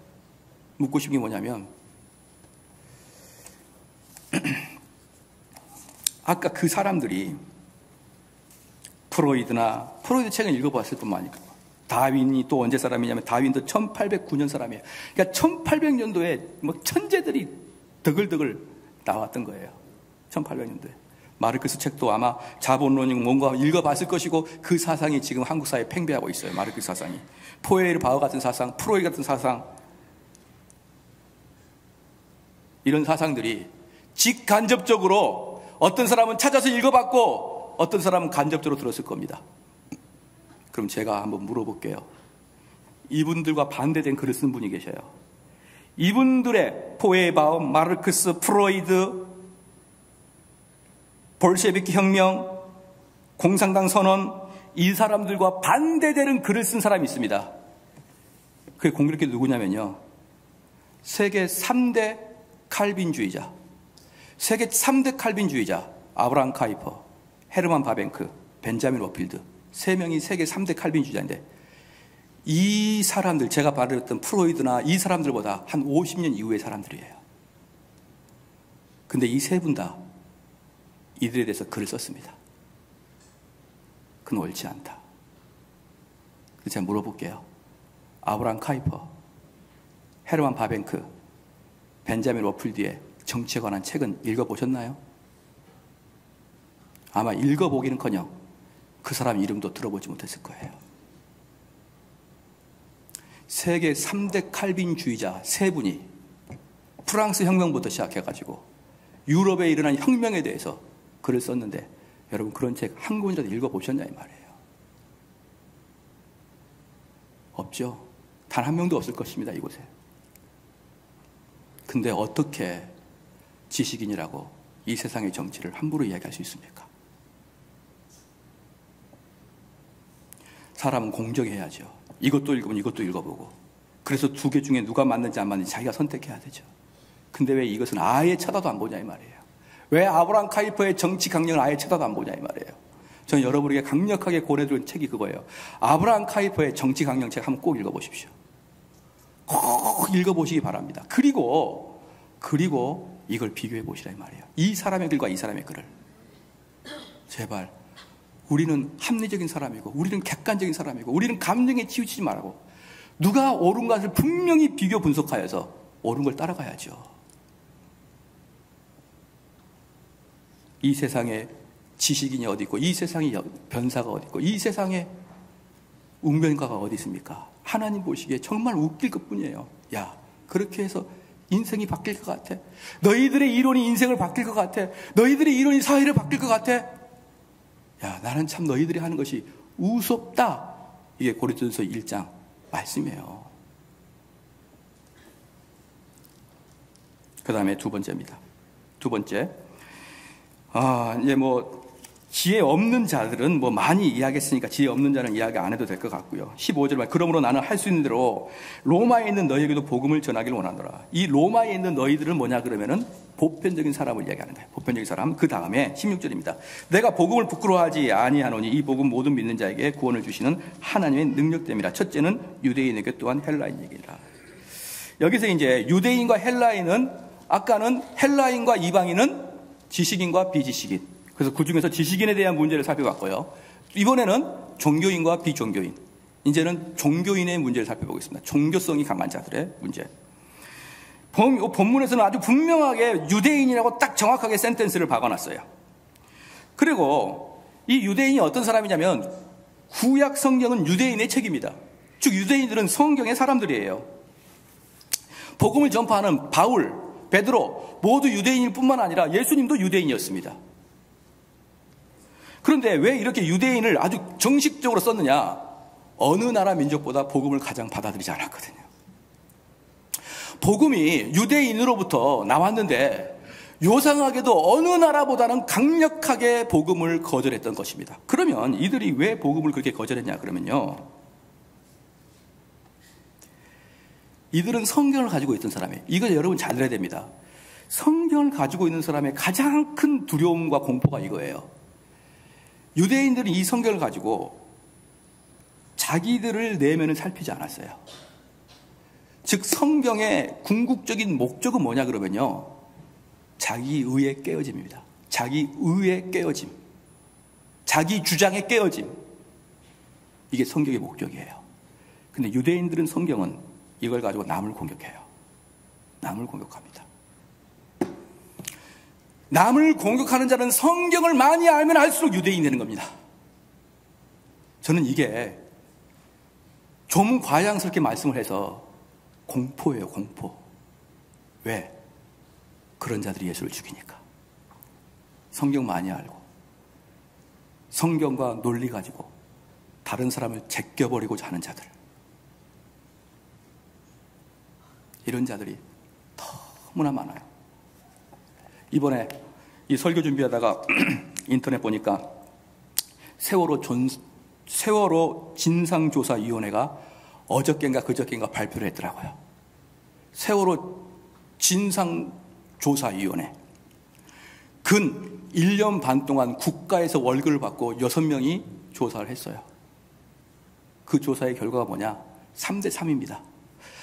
묻고 싶은 게 뭐냐면 아까 그 사람들이 프로이드 책을 읽어봤을 뿐만 아니라 다윈이 또 언제 사람이냐면 다윈도 1809년 사람이에요. 그러니까 1800년도에 뭐 천재들이 덕을덕을 나왔던 거예요. 1800년도에. 마르크스 책도 아마 자본론이 뭔가 읽어봤을 것이고 그 사상이 지금 한국 사회에 팽배하고 있어요. 마르크스 사상이. 포에일 바흐 같은 사상, 프로이드 같은 사상, 이런 사상들이 직간접적으로 어떤 사람은 찾아서 읽어봤고 어떤 사람은 간접적으로 들었을 겁니다. 그럼 제가 한번 물어볼게요. 이분들과 반대된 글을 쓴 분이 계셔요. 이분들의 포에바움, 마르크스, 프로이드, 볼셰비키 혁명, 공산당 선언, 이 사람들과 반대되는 글을 쓴 사람이 있습니다. 그게 공교롭게 누구냐면요, 세계 3대 칼빈주의자, 세계 3대 칼빈주의자 아브라함 카이퍼, 헤르만 바벤크, 벤자민 워필드, 세 명이 세계 3대 칼빈주의자인데 이 사람들, 제가 말했던 프로이드나 이 사람들보다 한 50년 이후의 사람들이에요. 근데 이 세 분 다 이들에 대해서 글을 썼습니다. 그건 옳지 않다. 그래서 제가 물어볼게요. 아브라함 카이퍼, 헤르만 바벤크, 벤자민 워필드의 정치에 관한 책은 읽어보셨나요? 아마 읽어보기는커녕 그 사람 이름도 들어보지 못했을 거예요. 세계 3대 칼빈주의자 세 분이 프랑스 혁명부터 시작해가지고 유럽에 일어난 혁명에 대해서 글을 썼는데 여러분 그런 책 한 권이라도 읽어보셨냐 이 말이에요. 없죠. 단 한 명도 없을 것입니다, 이곳에. 근데 어떻게 지식인이라고 이 세상의 정치를 함부로 이야기할 수 있습니까? 사람은 공정해야죠. 이것도 읽으면 이것도 읽어보고. 그래서 두 개 중에 누가 맞는지 안 맞는지 자기가 선택해야 되죠. 근데 왜 이것은 아예 쳐다도 안 보냐 이 말이에요. 왜 아브라함 카이퍼의 정치 강령을 아예 쳐다도 안 보냐 이 말이에요. 저는 여러분에게 강력하게 권해드린 책이 그거예요. 아브라함 카이퍼의 정치 강령 책 한번 꼭 읽어보십시오. 꼭 읽어보시기 바랍니다. 그리고 이걸 비교해 보시라 이 말이에요. 이 사람의 글과 이 사람의 글을. 제발 우리는 합리적인 사람이고 우리는 객관적인 사람이고 우리는 감정에 치우치지 말고 누가 옳은 것을 분명히 비교 분석하여서 옳은 걸 따라가야죠. 이 세상에 지식인이 어디 있고 이 세상에 변사가 어디 있고 이 세상에 웅변가가 어디 있습니까? 하나님 보시기에 정말 웃길 것뿐이에요. 야, 그렇게 해서 인생이 바뀔 것 같아? 너희들의 이론이 인생을 바뀔 것 같아? 너희들의 이론이 사회를 바뀔 것 같아? 야, 나는 참 너희들이 하는 것이 우습다. 이게 고린도전서 1장 말씀이에요. 그 다음에 두 번째입니다. 두 번째. 이제 지혜 없는 자들은 뭐 많이 이야기했으니까 지혜 없는 자는 이야기 안 해도 될 것 같고요. 15절 말 그러므로 나는 할 수 있는 대로 로마에 있는 너희에게도 복음을 전하기를 원하노라. 이 로마에 있는 너희들은 뭐냐 그러면은 보편적인 사람을 이야기하는 거예요. 보편적인 사람. 그 다음에 16절입니다. 내가 복음을 부끄러워하지 아니하노니 이 복음 모든 믿는 자에게 구원을 주시는 하나님의 능력됨이라. 첫째는 유대인에게 또한 헬라인에게라. 여기서 이제 유대인과 헬라인은 아까는 헬라인과 이방인은 지식인과 비지식인. 그래서 그 중에서 지식인에 대한 문제를 살펴봤고요. 이번에는 종교인과 비종교인. 이제는 종교인의 문제를 살펴보겠습니다. 종교성이 강한 자들의 문제. 본문에서는 아주 분명하게 유대인이라고 딱 정확하게 센텐스를 박아놨어요. 그리고 이 유대인이 어떤 사람이냐면 구약 성경은 유대인의 책입니다. 즉 유대인들은 성경의 사람들이에요. 복음을 전파하는 바울, 베드로 모두 유대인일 뿐만 아니라 예수님도 유대인이었습니다. 그런데 왜 이렇게 유대인을 아주 정식적으로 썼느냐? 어느 나라 민족보다 복음을 가장 받아들이지 않았거든요. 복음이 유대인으로부터 나왔는데 요상하게도 어느 나라보다는 강력하게 복음을 거절했던 것입니다. 그러면 이들이 왜 복음을 그렇게 거절했냐 그러면요, 이들은 성경을 가지고 있던 사람이에요. 이거 여러분 잘 들어야 됩니다. 성경을 가지고 있는 사람의 가장 큰 두려움과 공포가 이거예요. 유대인들은 이 성경을 가지고 자기들을 내면을 살피지 않았어요. 즉 성경의 궁극적인 목적은 뭐냐 그러면요, 자기 의의 깨어짐입니다. 자기 의의 깨어짐, 자기 주장의 깨어짐. 이게 성경의 목적이에요. 근데 유대인들은 성경은 이걸 가지고 남을 공격해요. 남을 공격합니다. 남을 공격하는 자는 성경을 많이 알면 알수록 유대인이 되는 겁니다. 저는 이게 좀 과장스럽게 말씀을 해서 공포예요, 공포. 왜? 그런 자들이 예수를 죽이니까. 성경 많이 알고 성경과 논리 가지고 다른 사람을 제껴버리고자 하는 자들. 이런 자들이 너무나 많아요. 이번에 이 설교 준비하다가 인터넷 보니까 세월호 진상조사위원회가 어저께인가 그저께인가 발표를 했더라고요. 세월호 진상조사위원회. 근 1년 반 동안 국가에서 월급을 받고 6명이 조사를 했어요. 그 조사의 결과가 뭐냐? 3대3입니다.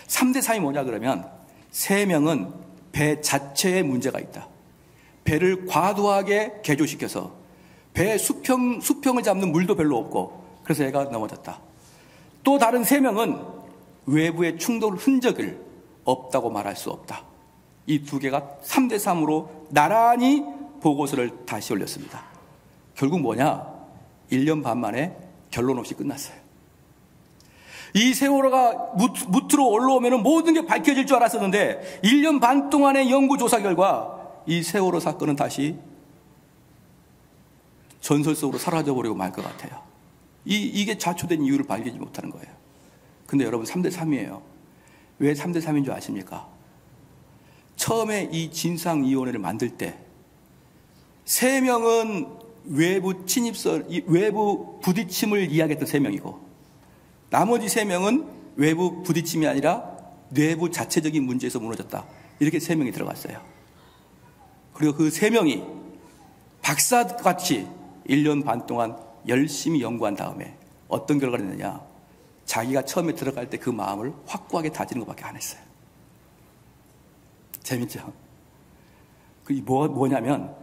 3대3이 뭐냐 그러면 3명은 배 자체에 문제가 있다. 배를 과도하게 개조시켜서 배 수평을 잡는 물도 별로 없고 그래서 애가 넘어졌다. 또 다른 3명은 외부의 충돌 흔적을 없다고 말할 수 없다. 이 2개가 3대3으로 나란히 보고서를 다시 올렸습니다. 결국 뭐냐? 1년 반 만에 결론 없이 끝났어요. 이 세월호가 무트로 올라오면 모든 게 밝혀질 줄 알았었는데 1년 반 동안의 연구조사 결과 이 세월호 사건은 다시 전설 속으로 사라져버리고 말 것 같아요. 이게 자초된 이유를 밝히지 못하는 거예요. 근데 여러분 3대3이에요. 왜 3대3인 줄 아십니까? 처음에 이 진상위원회를 만들 때 3명은 외부 부딪힘을 이야기했던 3명이고 나머지 3명은 외부 부딪힘이 아니라 내부 자체적인 문제에서 무너졌다. 이렇게 3명이 들어갔어요. 그리고 그 3명이 박사같이 1년 반 동안 열심히 연구한 다음에 어떤 결과를 냈느냐? 자기가 처음에 들어갈 때 그 마음을 확고하게 다지는 것밖에 안 했어요. 재밌죠? 그게 뭐냐면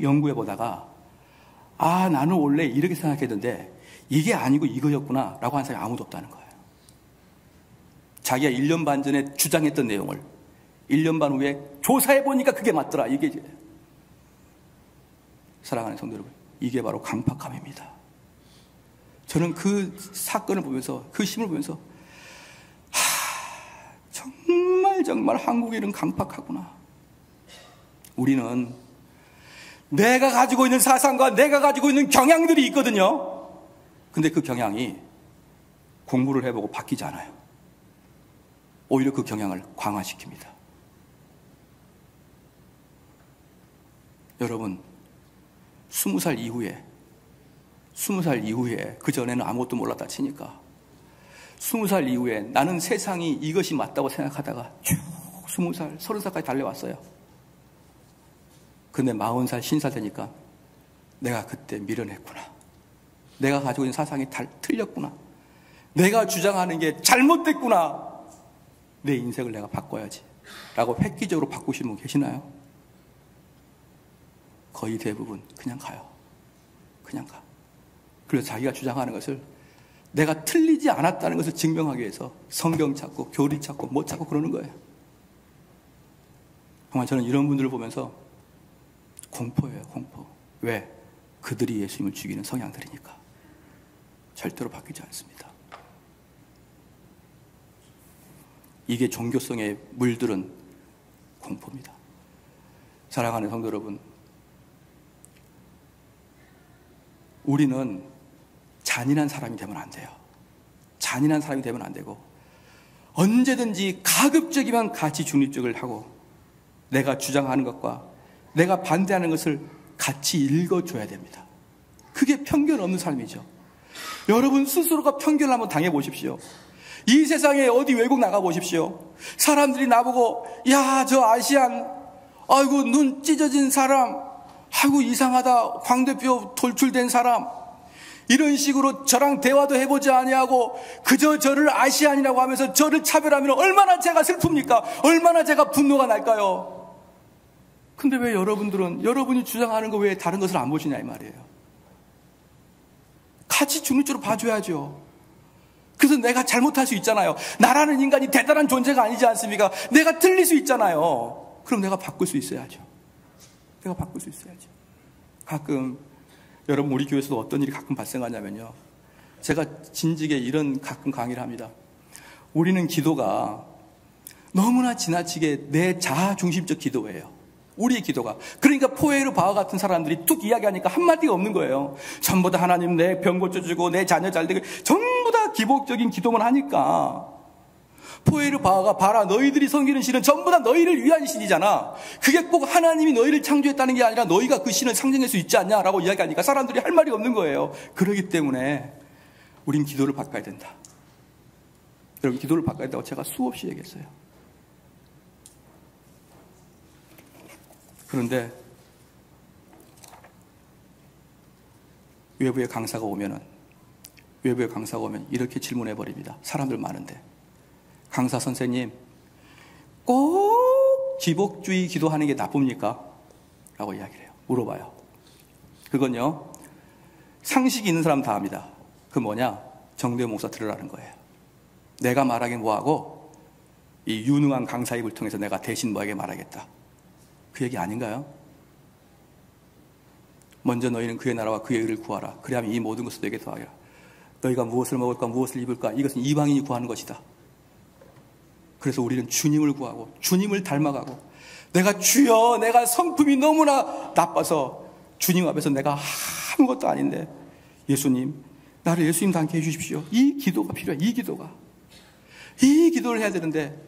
연구해 보다가 나는 원래 이렇게 생각했는데 이게 아니고 이거였구나 라고 하는 사람이 아무도 없다는 거예요. 자기가 1년 반 전에 주장했던 내용을 1년 반 후에 조사해 보니까 그게 맞더라. 이게 사랑하는 성도 여러분, 이게 바로 강팍함입니다. 저는 그 사건을 보면서 그 신문을 보면서 정말 한국인은 강팍하구나. 우리는 내가 가지고 있는 사상과 내가 가지고 있는 경향들이 있거든요. 근데 그 경향이 공부를 해보고 바뀌지 않아요. 오히려 그 경향을 20살 이후에 그전에는 아무것도 몰랐다 치니까 20살 이후에 나는 세상이 이것이 맞다고 생각하다가 쭉 20살, 30살까지 달려왔어요. 근데 40살, 50살 되니까 내가 그때 미련했구나. 내가 가지고 있는 사상이 틀렸구나. 내가 주장하는 게 잘못됐구나. 내 인생을 내가 바꿔야지 라고 획기적으로 바꾸시는 분 계시나요? 거의 대부분 그냥 가요. 그냥 가. 그래서 자기가 주장하는 것을 내가 틀리지 않았다는 것을 증명하기 위해서 성경 찾고 교리 찾고 뭐 찾고 그러는 거예요. 정말 저는 이런 분들을 보면서 공포예요. 공포. 왜? 그들이 예수님을 죽이는 성향들이니까. 절대로 바뀌지 않습니다. 이게 종교성에 물들은 공포입니다. 사랑하는 성도 여러분, 우리는 잔인한 사람이 되면 안 돼요. 잔인한 사람이 되면 안 되고 언제든지 가급적이면 가치 중립적을 하고 내가 주장하는 것과 내가 반대하는 것을 같이 읽어줘야 됩니다. 그게 편견 없는 삶이죠. 여러분 스스로가 편견을 한번 당해보십시오. 이 세상에 어디 외국 나가보십시오. 사람들이 나보고 야, 저 아시안, 아이고 눈 찢어진 사람, 아이고 이상하다, 광대뼈 돌출된 사람, 이런 식으로 저랑 대화도 해보지 아니하고 그저 저를 아시안이라고 하면서 저를 차별하면 얼마나 제가 슬픕니까? 얼마나 제가 분노가 날까요? 근데 왜 여러분들은 여러분이 주장하는 거 외에 다른 것을 안 보시냐 이 말이에요. 같이 중립적으로 봐줘야죠. 그래서 내가 잘못할 수 있잖아요. 나라는 인간이 대단한 존재가 아니지 않습니까? 내가 틀릴 수 있잖아요. 그럼 내가 바꿀 수 있어야죠. 내가 바꿀 수 있어야죠. 가끔 여러분 우리 교회에서도 어떤 일이 가끔 발생하냐면요, 제가 진직에 이런 가끔 강의를 합니다. 우리는 기도가 너무나 지나치게 내 자아 중심적 기도예요. 우리의 기도가. 그러니까 포에르 바와 같은 사람들이 툭 이야기하니까 한마디가 없는 거예요. 전부 다 하나님 내 병 고쳐주고 내 자녀 잘 되고 전부 다 기복적인 기도만 하니까 포에르 바와가 봐라 너희들이 섬기는 신은 전부 다 너희를 위한 신이잖아. 그게 꼭 하나님이 너희를 창조했다는 게 아니라 너희가 그 신을 상징할 수 있지 않냐라고 이야기하니까 사람들이 할 말이 없는 거예요. 그렇기 때문에 우린 기도를 바꿔야 된다. 여러분 기도를 바꿔야 된다고 제가 수없이 얘기했어요. 그런데 외부의 강사가 오면 이렇게 질문해 버립니다. 사람들 많은데, 강사 선생님 꼭 기복주의 기도하는 게 나쁩니까? 라고 이야기를 해요. 물어봐요. 그건요 상식이 있는 사람 다 압니다. 그 뭐냐? 정대호 목사 들으라는 거예요. 내가 말하긴 뭐하고 이 유능한 강사 입을 통해서 내가 대신 너에게 말하겠다. 그 얘기 아닌가요? 먼저 너희는 그의 나라와 그의 의를 구하라. 그리하면 이 모든 것을 너에게 더하리라. 너희가 무엇을 먹을까 무엇을 입을까 이것은 이방인이 구하는 것이다. 그래서 우리는 주님을 구하고 주님을 닮아가고, 내가 주여 내가 성품이 너무나 나빠서 주님 앞에서 내가 아무것도 아닌데 예수님 나를 예수님 닮게 해주십시오. 이 기도가 필요해. 이 기도를 해야 되는데,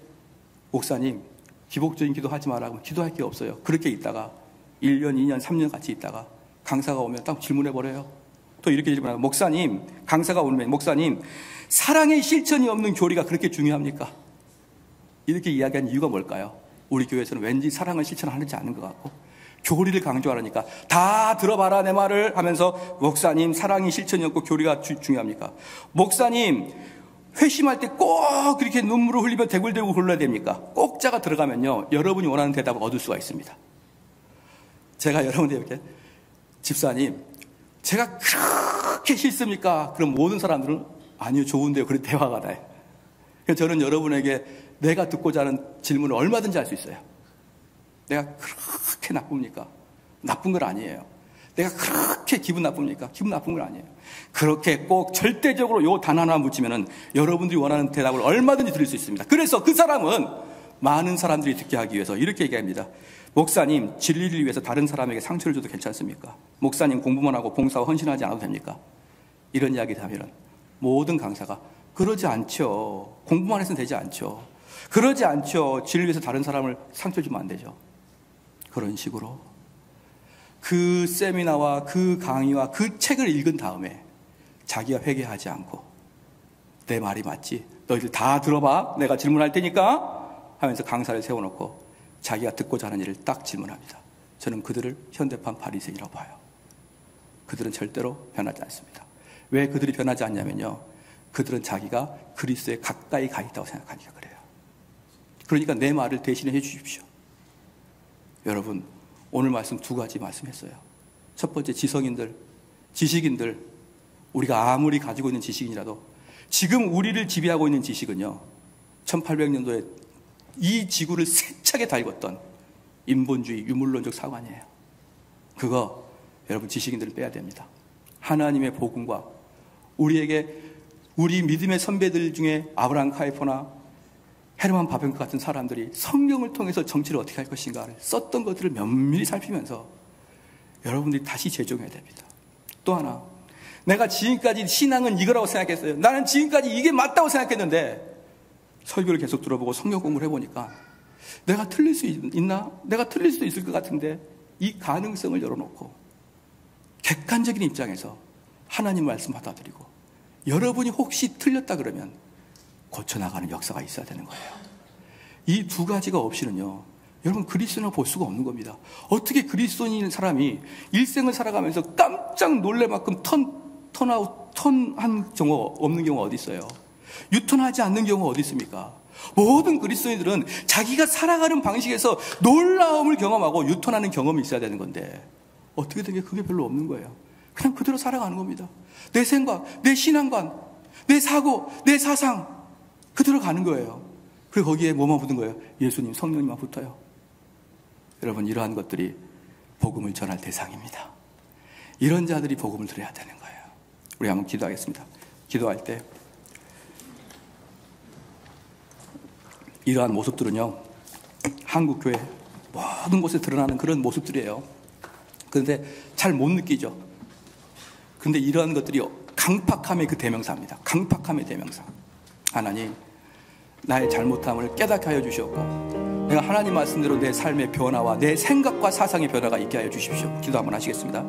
목사님 기복적인 기도 하지 마라 하면 기도할 게 없어요. 그렇게 있다가 1년, 2년, 3년 같이 있다가 강사가 오면 딱 질문해버려요. 또 이렇게 질문해요. 목사님, 강사가 오면 목사님 사랑의 실천이 없는 교리가 그렇게 중요합니까? 이렇게 이야기한 이유가 뭘까요? 우리 교회에서는 왠지 사랑을 실천하지 않는 것 같고 교리를 강조하려니까 다 들어봐라 내 말을 하면서, 목사님 사랑이 실천이 없고 교리가 중요합니까? 목사님 회심할 때 꼭 그렇게 눈물을 흘리며 대굴대굴 굴러야 됩니까? 꼭자가 들어가면요 여러분이 원하는 대답을 얻을 수가 있습니다. 제가 여러분들 이렇게, 집사님 제가 그렇게 싫습니까? 그럼 모든 사람들은 아니요 좋은데요. 그런 대화가 나요. 그래서 저는 여러분에게 내가 듣고자 하는 질문을 얼마든지 할 수 있어요. 내가 그렇게 나쁩니까? 나쁜 건 아니에요. 내가 그렇게 기분 나쁩니까? 기분 나쁜 건 아니에요. 그렇게 꼭 절대적으로 요 단 하나 묻히면은 여러분들이 원하는 대답을 얼마든지 드릴 수 있습니다. 그래서 그 사람은 많은 사람들이 듣게 하기 위해서 이렇게 얘기합니다. 목사님 진리를 위해서 다른 사람에게 상처를 줘도 괜찮습니까? 목사님 공부만 하고 봉사와 헌신하지 않아도 됩니까? 이런 이야기를 하면은 모든 강사가 그러지 않죠. 공부만 해서는 되지 않죠. 그러지 않죠. 진리를 위해서 다른 사람을 상처 주면 안 되죠. 그런 식으로 그 세미나와 그 강의와 그 책을 읽은 다음에 자기가 회개하지 않고 내 말이 맞지? 너희들 다 들어봐. 내가 질문할 테니까 하면서 강사를 세워놓고 자기가 듣고자 하는 일을 딱 질문합니다. 저는 그들을 현대판 바리새인이라고 봐요. 그들은 절대로 변하지 않습니다. 왜 그들이 변하지 않냐면요, 그들은 자기가 그리스도에 가까이 가 있다고 생각하니까 그래요. 그러니까 내 말을 대신해 주십시오. 여러분, 오늘 말씀 두 가지 말씀했어요. 첫 번째, 지성인들, 지식인들, 우리가 아무리 가지고 있는 지식인이라도 지금 우리를 지배하고 있는 지식은요, 1800년도에 이 지구를 세차게 달궜던 인본주의 유물론적 사관이에요. 그거 여러분 지식인들은 빼야 됩니다. 하나님의 복음과 우리에게 우리 믿음의 선배들 중에 아브라함 카이퍼나 헤르만 바벤크 같은 사람들이 성경을 통해서 정치를 어떻게 할 것인가를 썼던 것들을 면밀히 살피면서 여러분들이 다시 재종해야 됩니다. 또 하나, 내가 지금까지 신앙은 이거라고 생각했어요. 나는 지금까지 이게 맞다고 생각했는데 설교를 계속 들어보고 성경 공부를 해보니까 내가 틀릴 수 있나? 내가 틀릴 수도 있을 것 같은데, 이 가능성을 열어놓고 객관적인 입장에서 하나님 말씀 받아들이고 여러분이 혹시 틀렸다 그러면 고쳐나가는 역사가 있어야 되는 거예요. 이 두 가지가 없이는요, 여러분 그리스도인을 볼 수가 없는 겁니다. 어떻게 그리스도인인 사람이 일생을 살아가면서 깜짝 놀랄 만큼 턴한 경우가 없는 경우가 어디 있어요? 유턴하지 않는 경우가 어디 있습니까? 모든 그리스도인들은 자기가 살아가는 방식에서 놀라움을 경험하고 유턴하는 경험이 있어야 되는 건데 어떻게 된 게 그게 별로 없는 거예요. 그냥 그대로 살아가는 겁니다. 내 생각, 내 신앙관, 내 사고, 내 사상 그대로 가는 거예요. 그리고 거기에 뭐만 붙은 거예요? 예수님, 성령님만 붙어요. 여러분, 이러한 것들이 복음을 전할 대상입니다. 이런 자들이 복음을 들어야 되는 거예요. 우리 한번 기도하겠습니다. 기도할 때 이러한 모습들은요, 한국교회 모든 곳에 드러나는 그런 모습들이에요. 그런데 잘 못 느끼죠. 그런데 이러한 것들이 강팍함의 그 대명사입니다. 강팍함의 대명사. 하나님, 나의 잘못함을 깨닫게 하여 주시옵고 내가 하나님 말씀대로 내 삶의 변화와 내 생각과 사상의 변화가 있게 하여 주십시오. 기도 한번 하시겠습니다.